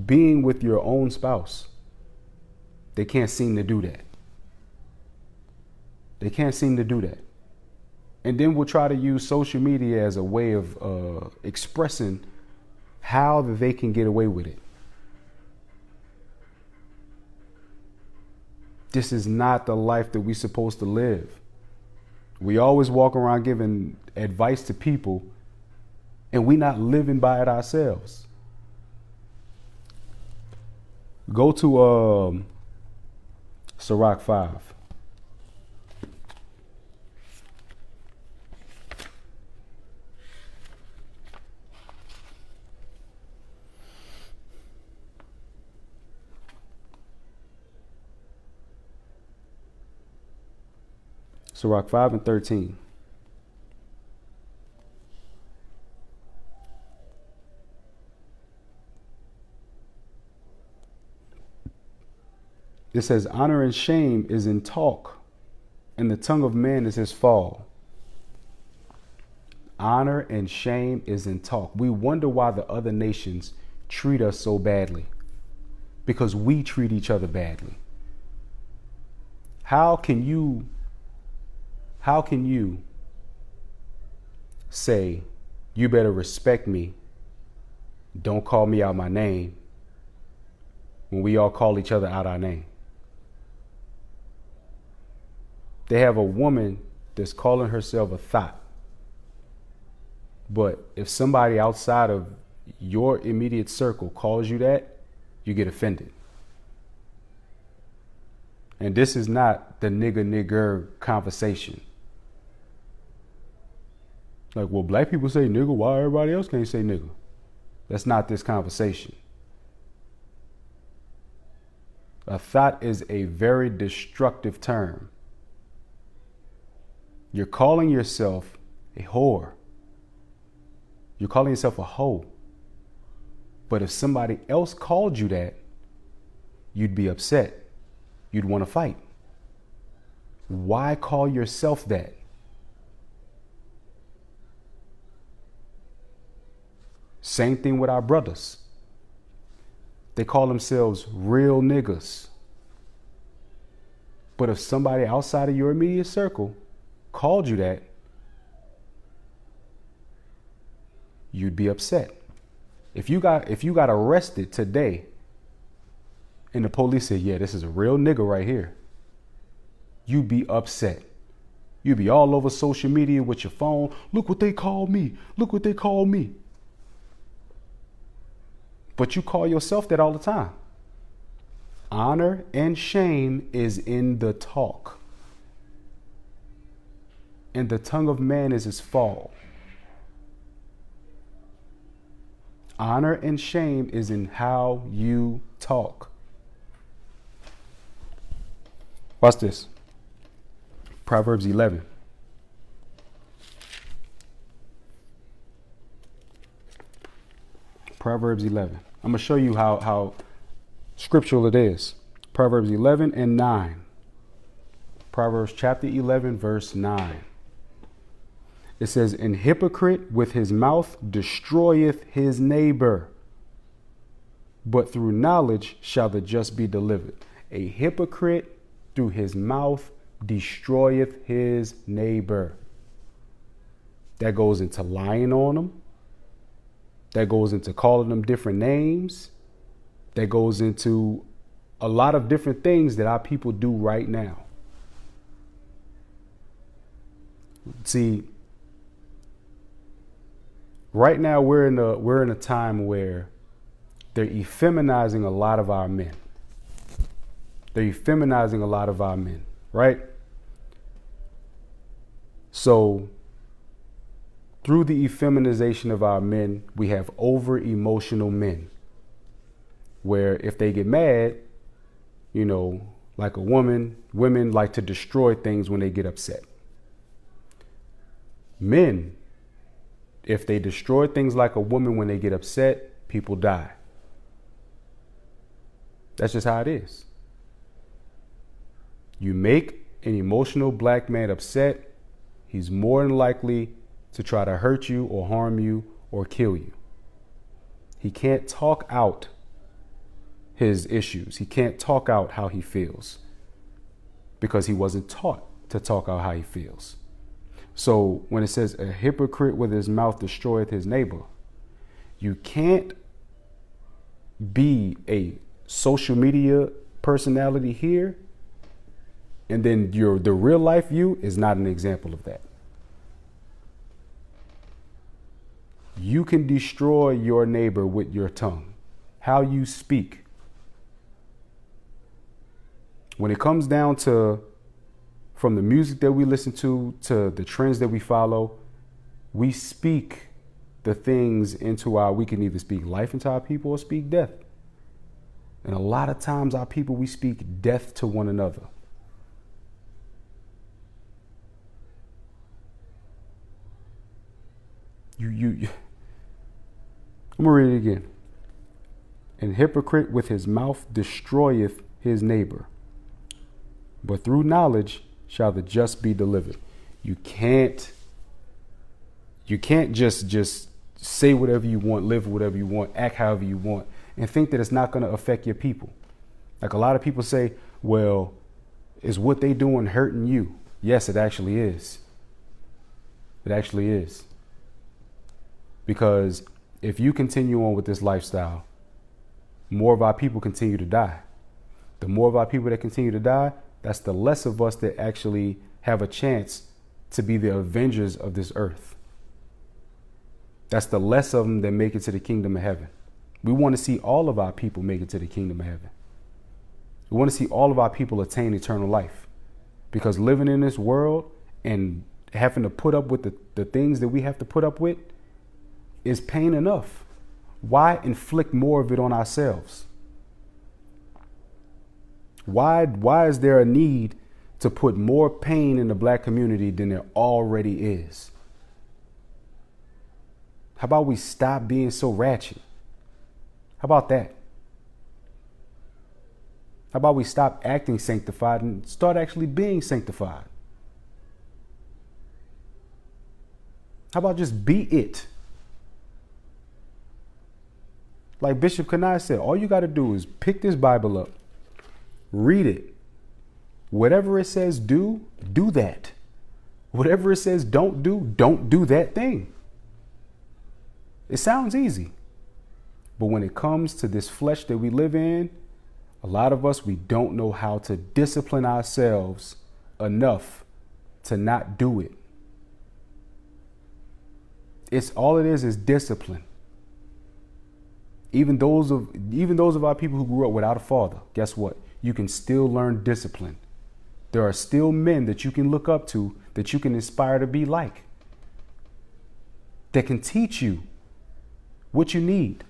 A: being with your own spouse, they can't seem to do that. They can't seem to do that. And then we'll try to use social media as a way of expressing how they can get away with it. This is not the life that we're supposed to live. We always walk around giving advice to people, and we're not living by it ourselves. Go to Sirach 5. Sirach 5 and 13. It says, honor and shame is in talk, and the tongue of man is his fall. Honor and shame is in talk. We wonder why the other nations treat us so badly, because we treat each other badly. How can you say, you better respect me, don't call me out my name, when we all call each other out our name? They have a woman that's calling herself a thought. But if somebody outside of your immediate circle calls you that, you get offended. And this is not the nigger conversation. Like, well, black people say nigger, why everybody else can't say nigger? That's not this conversation. A thought is a very destructive term. You're calling yourself a whore. You're calling yourself a hoe. But if somebody else called you that, you'd be upset. You'd want to fight. Why call yourself that? Same thing with our brothers. They call themselves real niggas. But if somebody outside of your immediate circle called you that, you'd be upset. If you got arrested today and the police said, yeah, this is a real nigga right here, you'd be upset. You'd be all over social media with your phone. Look what they call me. Look what they call me. But you call yourself that all the time. Honor and shame is in the talk, and the tongue of man is his fall. Honor and shame is in how you talk. Watch this. Proverbs 11. Proverbs 11. I'm going to show you how scriptural it is. Proverbs 11 and 9. Proverbs chapter 11, verse 9. It says, an hypocrite with his mouth destroyeth his neighbor, but through knowledge shall the just be delivered. A hypocrite through his mouth destroyeth his neighbor. That goes into lying on them. That goes into calling them different names. That goes into a lot of different things that our people do right now. See, right now we're in a time where they're effeminizing a lot of our men. They're effeminizing a lot of our men, right? So through the effeminization of our men, we have over emotional men, where if they get mad, you know, like a woman, women like to destroy things when they get upset. Men, if they destroy things like a woman when they get upset, people die. That's just how it is. You make an emotional black man upset, he's more than likely to try to hurt you or harm you or kill you. He can't talk out his issues. He can't talk out how he feels because he wasn't taught to talk out how he feels. So when it says a hypocrite with his mouth destroyeth his neighbor, you can't be a social media personality here and then the real life you is not an example of that. You can destroy your neighbor with your tongue, how you speak. When it comes down to from the music that we listen to the trends that we follow, we speak the things into we can either speak life into our people or speak death. And a lot of times our people, we speak death to one another. I'm going to read it again. An hypocrite with his mouth destroyeth his neighbor, but through knowledge shall the just be delivered. You can't just say whatever you want, live whatever you want, act however you want, and think that it's not going to affect your people. Like a lot of people say, well, is what they doing hurting you? Yes, it actually is. It actually is. Because if you continue on with this lifestyle, more of our people continue to die. The more of our people that continue to die, that's the less of us that actually have a chance to be the avengers of this earth. That's the less of them that make it to the kingdom of heaven. We want to see all of our people make it to the kingdom of heaven. We want to see all of our people attain eternal life, because living in this world and having to put up with the things that we have to put up with is pain enough. Why inflict more of it on ourselves? Why is there a need to put more pain in the black community than there already is? How about we stop being so ratchet? How about that? How about we stop acting sanctified and start actually being sanctified? How about just be it? Like Bishop Kanai said, all you got to do is pick this Bible up, read it. Whatever it says do that. Whatever it says don't do that thing. It sounds easy. But when it comes to this flesh that we live in, a lot of us, we don't know how to discipline ourselves enough to not do it. It's all it is discipline. Even those of our people who grew up without a father, guess what? You can still learn discipline. There are still men that you can look up to, that you can inspire to be like, that can teach you what you need.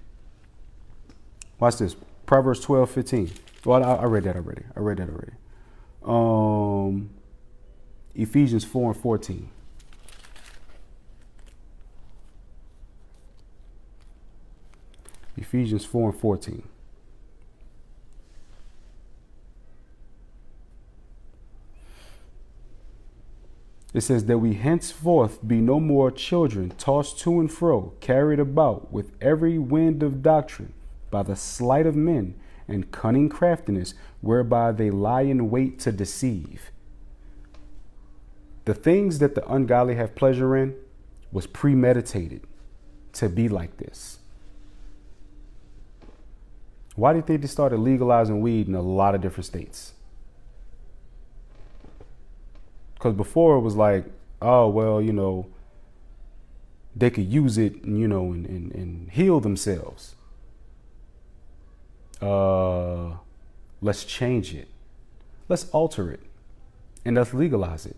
A: Watch this. Proverbs 12:15. Well, I read that already. Ephesians 4:14. Ephesians 4:14. It says that we henceforth be no more children, tossed to and fro, carried about with every wind of doctrine, by the sleight of men and cunning craftiness, whereby they lie in wait to deceive. The things that the ungodly have pleasure in was premeditated to be like this. Why did they just started legalizing weed in a lot of different states? Because before it was like, oh, well, they could use it, and heal themselves. Let's change it. Let's alter it. And let's legalize it.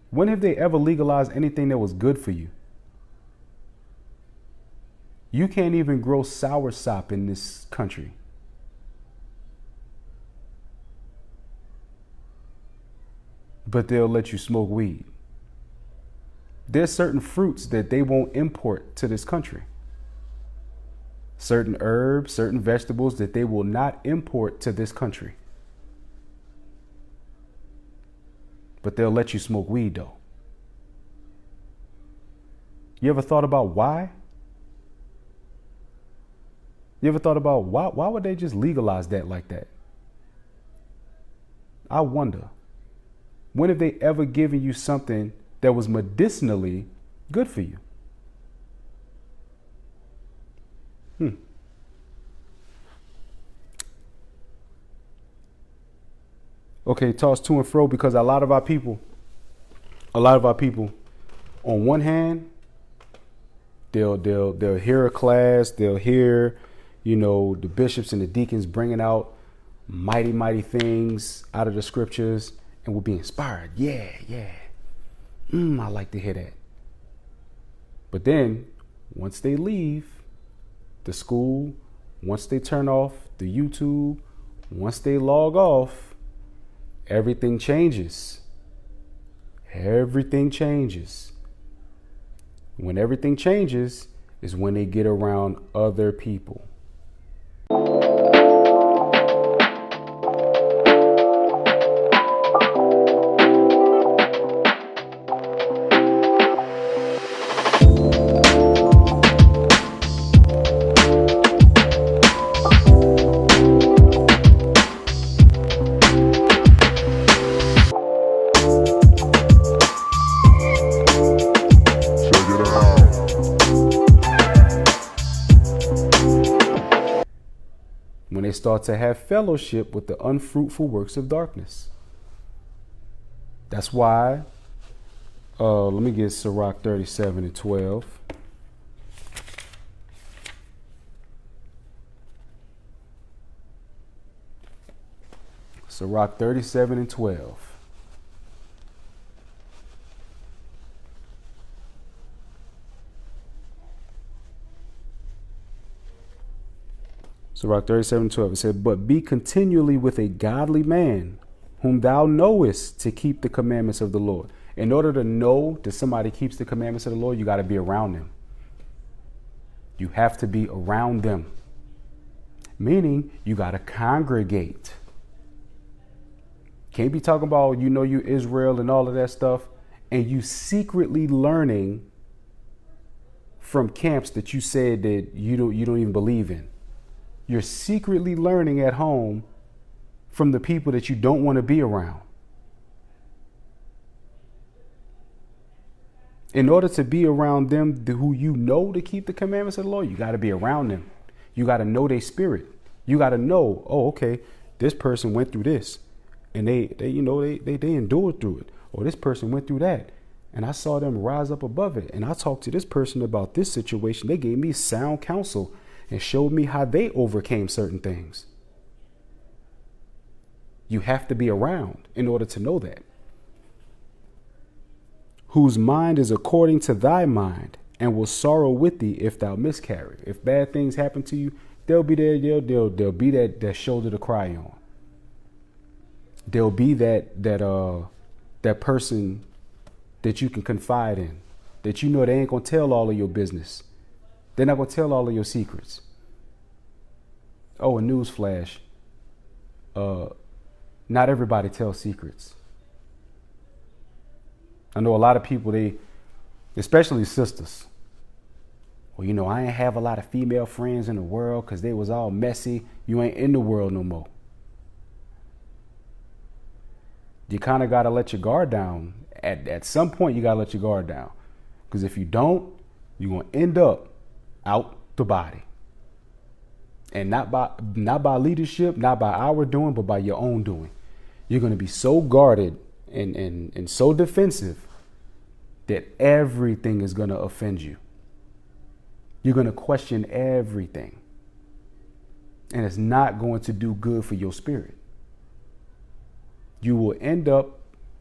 A: When have they ever legalized anything that was good for you? You can't even grow soursop in this country. But they'll let you smoke weed. There's certain fruits that they won't import to this country. Certain herbs, certain vegetables that they will not import to this country. But they'll let you smoke weed though. You ever thought about why? You ever thought about why would they just legalize that like that? I wonder. When have they ever given you something that was medicinally good for you? Okay, toss to and fro, because a lot of our people, on one hand, they'll hear a class, they'll hear, the bishops and the deacons bringing out mighty things out of the scriptures, and we'll be inspired. Yeah. I like to hear that. But then once they leave the school, once they turn off the YouTube, once they log off, everything changes. Everything changes. When everything changes is when they get around other people. they start to have fellowship with the unfruitful works of darkness. That's why, let me get Sirach 37 and 12. Sirach 37 and 12. Sirach 37:12. It said, but be continually with a godly man, whom thou knowest to keep the commandments of the Lord. In order to know that somebody keeps the commandments of the Lord, you got to be around them. You have to be around them. Meaning you got to congregate. Can't be talking about, you Israel and all of that stuff, and you secretly learning from camps that you said that you don't even believe in. You're secretly learning at home from the people that you don't want to be around. In order to be around them who you know to keep the commandments of the Lord, you got to be around them. You got to know their spirit. You got to know, oh, okay, this person went through this and they endured through it. Or this person went through that and I saw them rise up above it. And I talked to this person about this situation. They gave me sound counsel and showed me how they overcame certain things. You have to be around in order to know that. Whose mind is according to thy mind, and will sorrow with thee if thou miscarry. If bad things happen to you, they'll be there. They'll be that shoulder to cry on. They'll be that person that you can confide in, that they ain't gonna tell all of your business. They're not gonna tell all of your secrets. Oh, a news flash. Not everybody tells secrets. I know a lot of people, especially sisters. Well, I ain't have a lot of female friends in the world because they was all messy. You ain't in the world no more. You kind of got to let your guard down. At some point, you got to let your guard down. Because if you don't, you're going to end up out the body. And not by leadership, not by our doing, but by your own doing. You're going to be so guarded and so defensive that everything is going to offend you. You're going to question everything. And it's not going to do good for your spirit. You will end up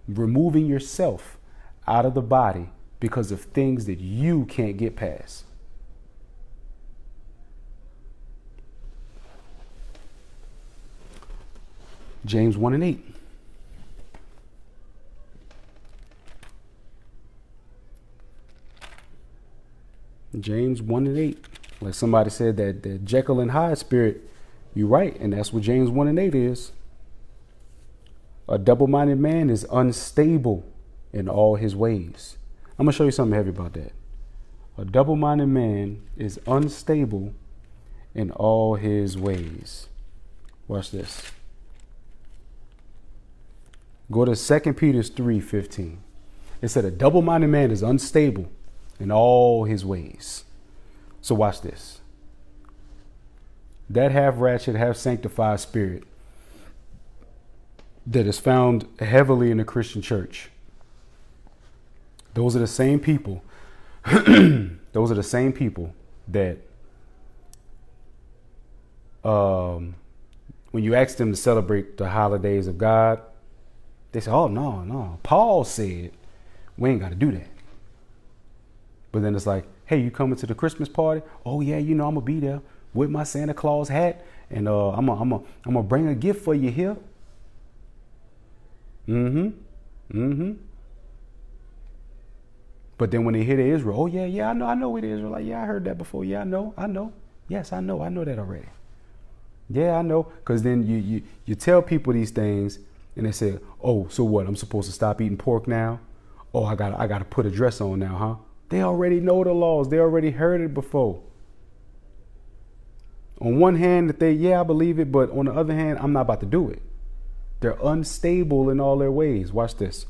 A: removing yourself out of the body because of things that you can't get past. James 1 and 8. James 1 and 8. Like somebody said that the Jekyll and Hyde spirit, you're right. And that's what James 1 and 8 is. A double-minded man is unstable in all his ways. I'm going to show you something heavy about that. A double-minded man is unstable in all his ways. Watch this. Go to 2 Peter 3:15. It said a double-minded man is unstable in all his ways. So watch this. That half ratchet, half sanctified spirit that is found heavily in the Christian church. Those are the same people. Those are the same people that when you ask them to celebrate the holidays of God, they say, oh, no. Paul said we ain't got to do that. But then it's like, hey, you coming to the Christmas party? Oh, yeah, I'm going to be there with my Santa Claus hat. And I'm gonna bring a gift for you here. But then when they hear the Israel, oh, yeah, I know it is. Like, yeah, I heard that before. Yeah, I know. Yes, I know that already. Yeah, I know. Because then you tell people these things and they say, oh, so what? I'm supposed to stop eating pork now? Oh, I gotta put a dress on now, huh? They already know the laws. They already heard it before. On one hand, I believe it, but on the other hand, I'm not about to do it. They're unstable in all their ways. Watch this.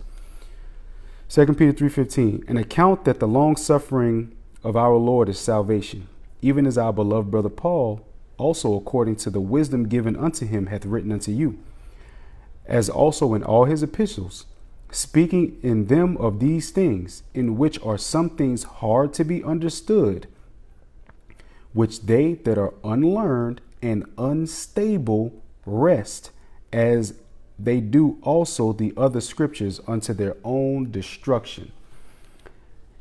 A: 2 Peter 3:15. And account that the long suffering of our Lord is salvation, even as our beloved brother Paul also according to the wisdom given unto him hath written unto you, as also in all his epistles, speaking in them of these things, in which are some things hard to be understood, which they that are unlearned and unstable wrest, as they do also the other scriptures unto their own destruction.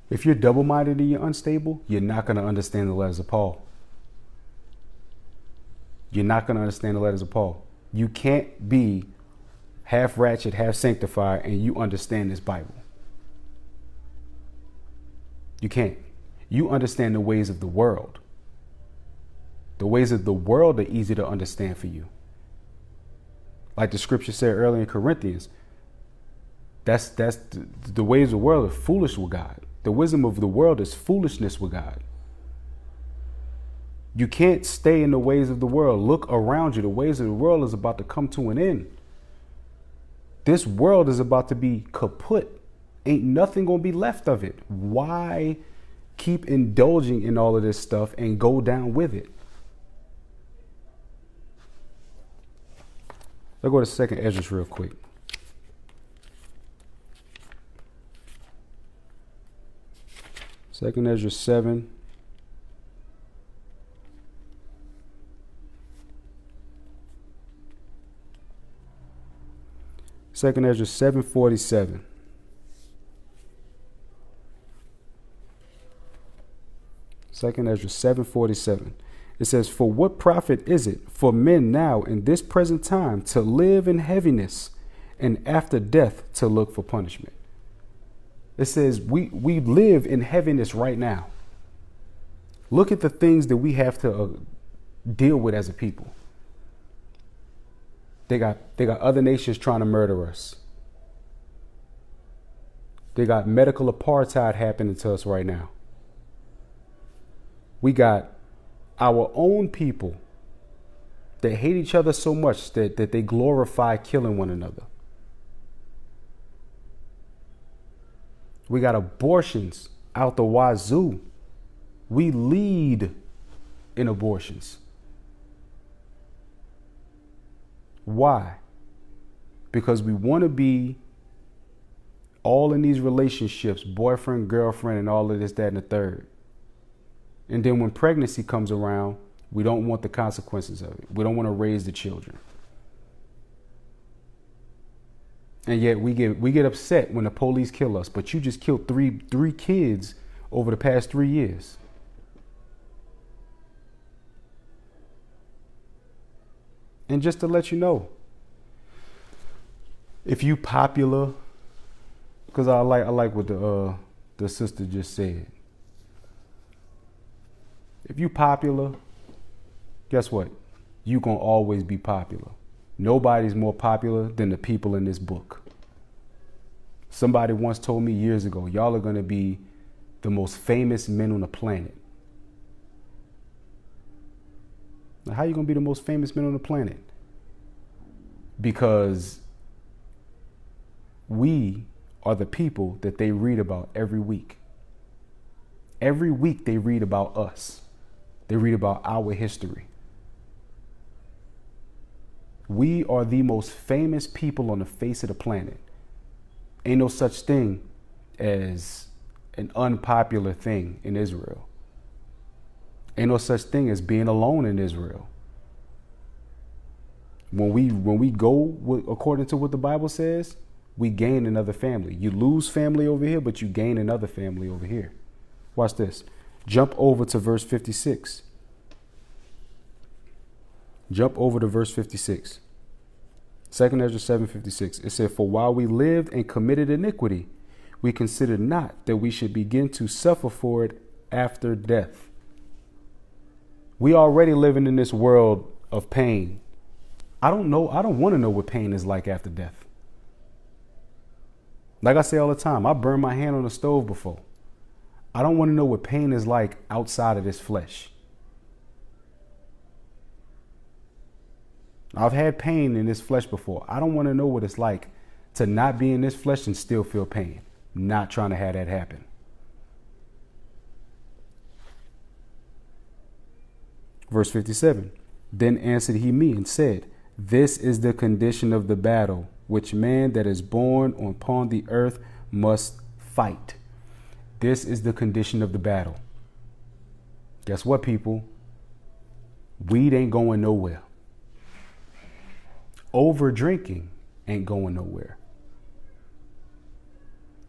A: If you're double-minded and you're unstable, you're not going to understand the letters of Paul. You're not going to understand the letters of Paul. You can't be half ratchet, half sanctified, and you understand this Bible. You can't. You understand the ways of the world. The ways of the world are easy to understand for you. Like the scripture said earlier in Corinthians, that's the ways of the world are foolish with God. The wisdom of the world is foolishness with God. You can't stay in the ways of the world. Look around you. The ways of the world is about to come to an end. This world is about to be kaput. Ain't nothing going to be left of it. Why keep indulging in all of this stuff and go down with it? Let's go to 2nd Ezra real quick. Second Ezra 7. Second Ezra 7:47. Second Ezra 7:47. It says, "For what profit is it for men now in this present time to live in heaviness, and after death to look for punishment?" It says we live in heaviness right now. Look at the things that we have to deal with as a people. They got other nations trying to murder us. They got medical apartheid happening to us right now. We got our own people that hate each other so much that they glorify killing one another. We got abortions out the wazoo. We lead in abortions. Why? Because we want to be all in these relationships, boyfriend, girlfriend, and all of this, that, and the third. And then when pregnancy comes around, we don't want the consequences of it. We don't want to raise the children. And yet we get upset when the police kill us. But you just killed three kids over the past 3 years. And just to let you know, if you popular, because I like what the sister just said. If you popular, guess what? You gonna always be popular. Nobody's more popular than the people in this book. Somebody once told me years ago, y'all are gonna be the most famous men on the planet. Now, how are you gonna be the most famous men on the planet? Because we are the people that they read about every week. Every week they read about us. They read about our history. We are the most famous people on the face of the planet. Ain't no such thing as an unpopular thing in Israel. Ain't no such thing as being alone in Israel. When we go according to what the Bible says, we gain another family. You lose family over here, but you gain another family over here. Watch this. Jump over to verse 56. Jump over to verse 56. 2nd Ezra 7:56. It said, "For while we lived and committed iniquity, we considered not that we should begin to suffer for it after death." We already living in this world of pain. I don't want to know what pain is like after death. Like I say all the time, I burned my hand on the stove before. I don't want to know what pain is like outside of this flesh. I've had pain in this flesh before. I don't want to know what it's like to not be in this flesh and still feel pain. Not trying to have that happen. Verse 57. Then answered he me and said, this is the condition of the battle, which man that is born upon the earth must fight. This is the condition of the battle. Guess what, people? Weed ain't going nowhere. Over drinking ain't going nowhere.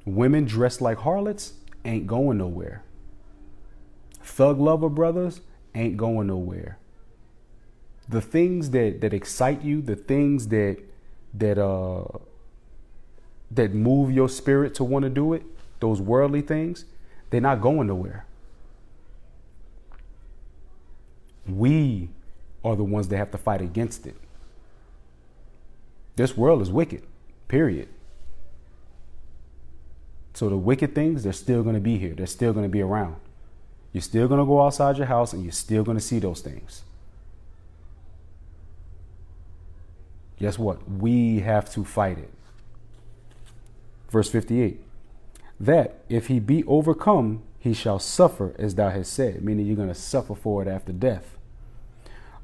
A: Women dressed like harlots ain't going nowhere. Thug lover brothers ain't going nowhere. The things that excite you, the things that move your spirit to want to do it, those worldly things, they're not going nowhere. We are the ones that have to fight against it. This world is wicked, period. So the wicked things, they're still going to be here. They're still going to be around. You're still going to go outside your house and you're still going to see those things. Guess what? We have to fight it. Verse 58. That if he be overcome, he shall suffer as thou hast said, meaning you're going to suffer for it after death.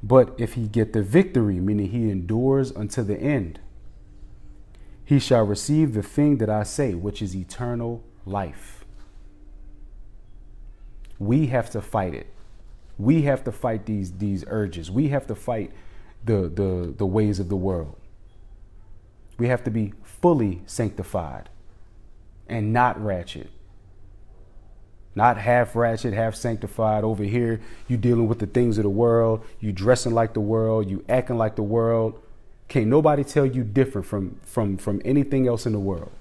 A: But if he get the victory, meaning he endures unto the end, he shall receive the thing that I say, which is eternal life. We have to fight it. We have to fight these urges. We have to fight the ways of the world. We have to be fully sanctified and not ratchet. Not half ratchet, half sanctified. Over here, you dealing with the things of the world. You dressing like the world. You acting like the world. Can't nobody tell you different from anything else in the world.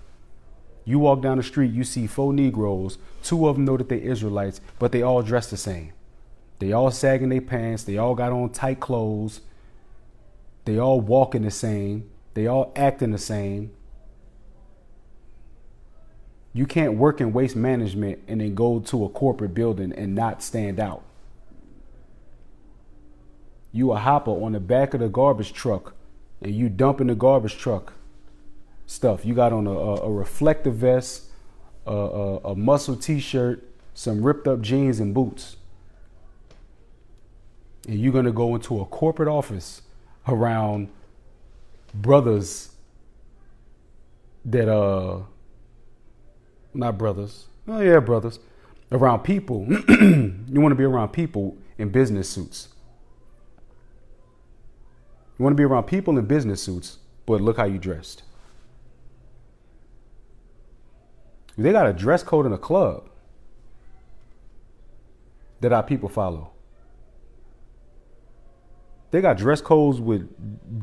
A: You walk down the street, you see 4 Negroes. 2 of them know that they're Israelites, but they all dress the same. They all sagging their pants. They all got on tight clothes. They all walking the same. They all acting the same. You can't work in waste management and then go to a corporate building and not stand out. You a hopper on the back of the garbage truck and you dumping the garbage truck stuff. You got on a reflective vest, a muscle t-shirt, some ripped up jeans and boots. And you're going to go into a corporate office around brothers that, not brothers. Oh yeah, brothers. Around people. You want to be around people in business suits. You want to be around people in business suits, but look how you dressed. They got a dress code in a club that our people follow. They got dress codes with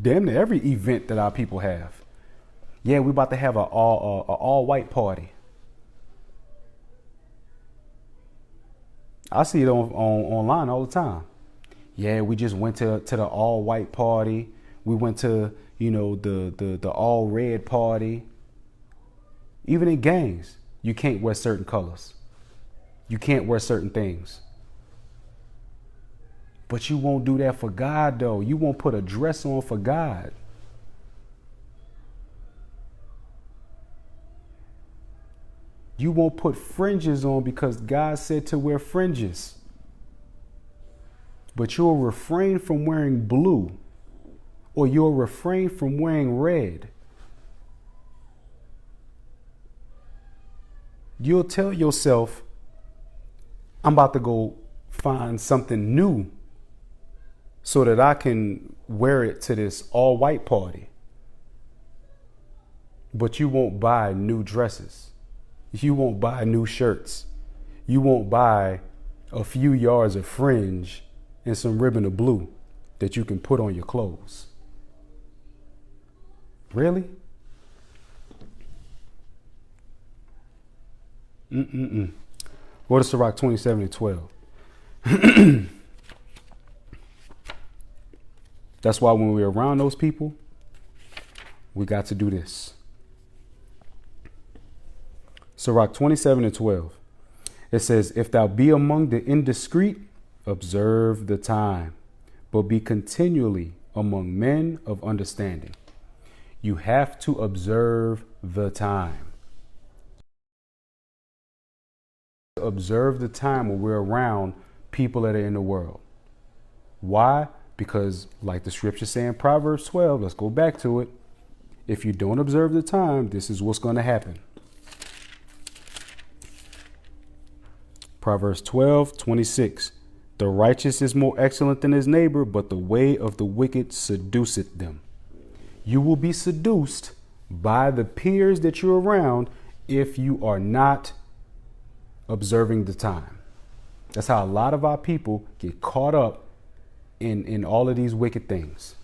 A: damn near every event that our people have. Yeah, we about to have a all white party. I see it online all the time. Yeah, we just went to the all white party. We went to, the all red party. Even in gangs, you can't wear certain colors. You can't wear certain things. But you won't do that for God, though. You won't put a dress on for God. You won't put fringes on because God said to wear fringes. But you'll refrain from wearing blue, or you'll refrain from wearing red. You'll tell yourself, I'm about to go find something new so that I can wear it to this all white party. But you won't buy new dresses. You won't buy new shirts. You won't buy a few yards of fringe and some ribbon of blue that you can put on your clothes. Really? Go to Sirach 27:12. That's why when we're around those people, we got to do this. Sirach 27:12. It says, if thou be among the indiscreet, observe the time, but be continually among men of understanding. You have to observe the time. Observe the time when we're around people that are in the world. Why? Because like the scripture say in Proverbs 12, let's go back to it. If you don't observe the time, this is what's going to happen. Proverbs 12:26. The righteous is more excellent than his neighbor, but the way of the wicked seduceth them. You will be seduced by the peers that you're around if you are not observing the time. That's how a lot of our people get caught up in all of these wicked things.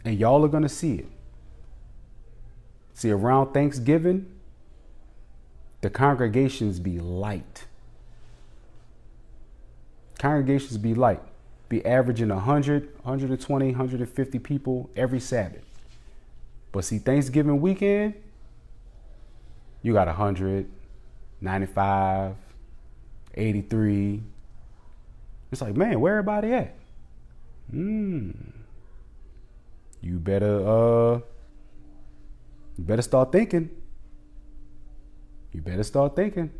A: And y'all are going to see it. See, around Thanksgiving, the congregations be light. Congregations be light. Be averaging 100, 120, 150 people every Sabbath. But see, Thanksgiving weekend, you got 100, 95, 83. It's like, man, where everybody at? You better start thinking. You better start thinking.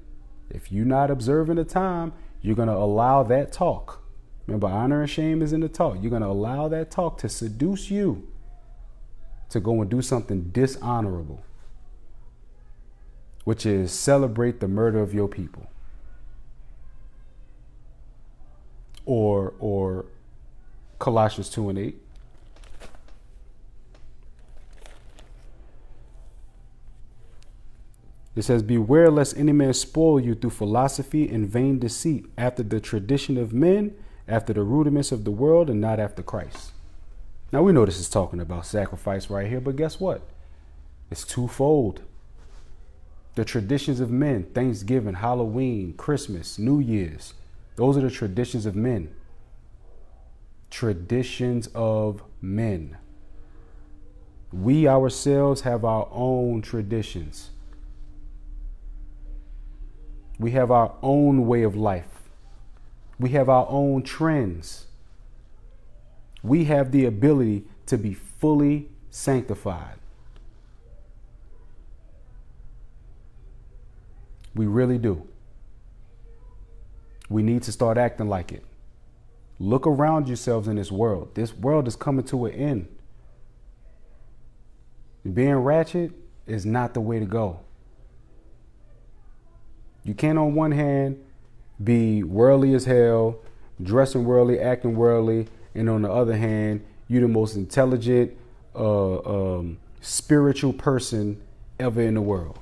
A: If you're not observing the time, you're going to allow that talk. Remember, honor and shame is in the talk. You're going to allow that talk to seduce you to go and do something dishonorable, which is celebrate the murder of your people. Or Colossians 2:8. It says, beware lest any man spoil you through philosophy and vain deceit, after the tradition of men, after the rudiments of the world, and not after Christ. Now we know this is talking about sacrifice right here, but guess what? It's twofold. The traditions of men, Thanksgiving, Halloween, Christmas, New Year's, those are the traditions of men. Traditions of men. We ourselves have our own traditions. We have our own way of life. We have our own trends. We have the ability to be fully sanctified. We really do. We need to start acting like it. Look around yourselves in this world. This world is coming to an end. Being ratchet is not the way to go. You can't on one hand be worldly as hell, dressing worldly, acting worldly, and on the other hand, you're the most intelligent, spiritual person ever in the world.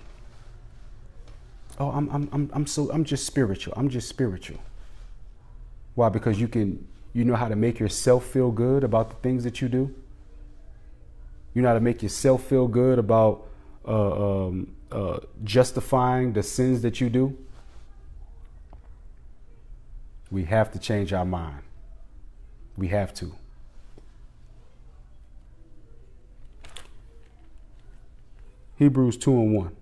A: Oh, I'm just spiritual. I'm just spiritual. Why? Because you know how to make yourself feel good about the things that you do. You know how to make yourself feel good about justifying the sins that you do. We have to change our mind. We have to. Hebrews 2:1.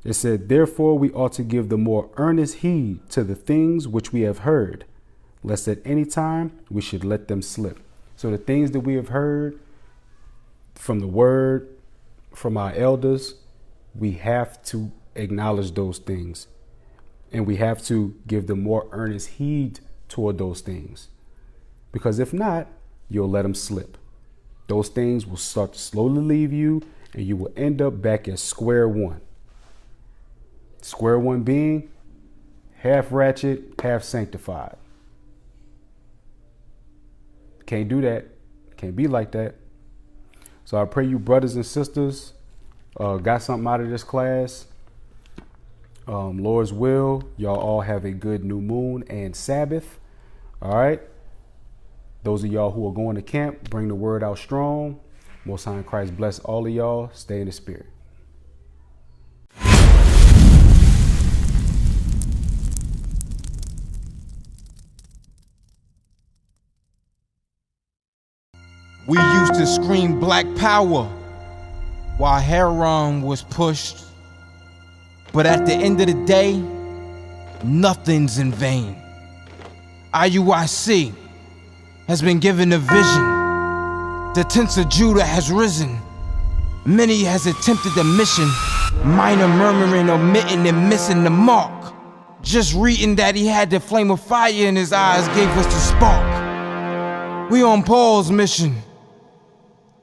A: It said, therefore we ought to give the more earnest heed to the things which we have heard, lest at any time we should let them slip. So the things that we have heard from the word, from our elders, we have to acknowledge those things. And we have to give the more earnest heed toward those things. Because if not, you'll let them slip. Those things will start to slowly leave you, and you will end up back at square one. Square one being half ratchet, half sanctified. Can't do that. Can't be like that. So I pray you brothers and sisters got something out of this class. Lord's will, y'all all have a good new moon and Sabbath. All right. Those of y'all who are going to camp, bring the word out strong. Most High in Christ bless all of y'all. Stay in the spirit.
B: We used to scream black power while heroin was pushed. But at the end of the day, nothing's in vain. IUIC has been given a vision. The tents of Judah has risen. Many has attempted the mission, minor murmuring, omitting, and missing the mark. Just reading that he had the flame of fire in his eyes gave us the spark. We on Paul's mission.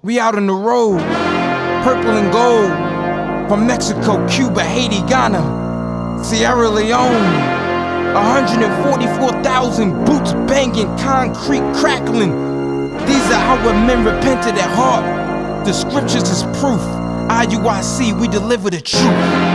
B: We out on the road, purple and gold, from Mexico, Cuba, Haiti, Ghana, Sierra Leone. 144,000 boots banging, concrete crackling. These are our men repented at heart. The scriptures is proof. IUIC, we deliver the truth.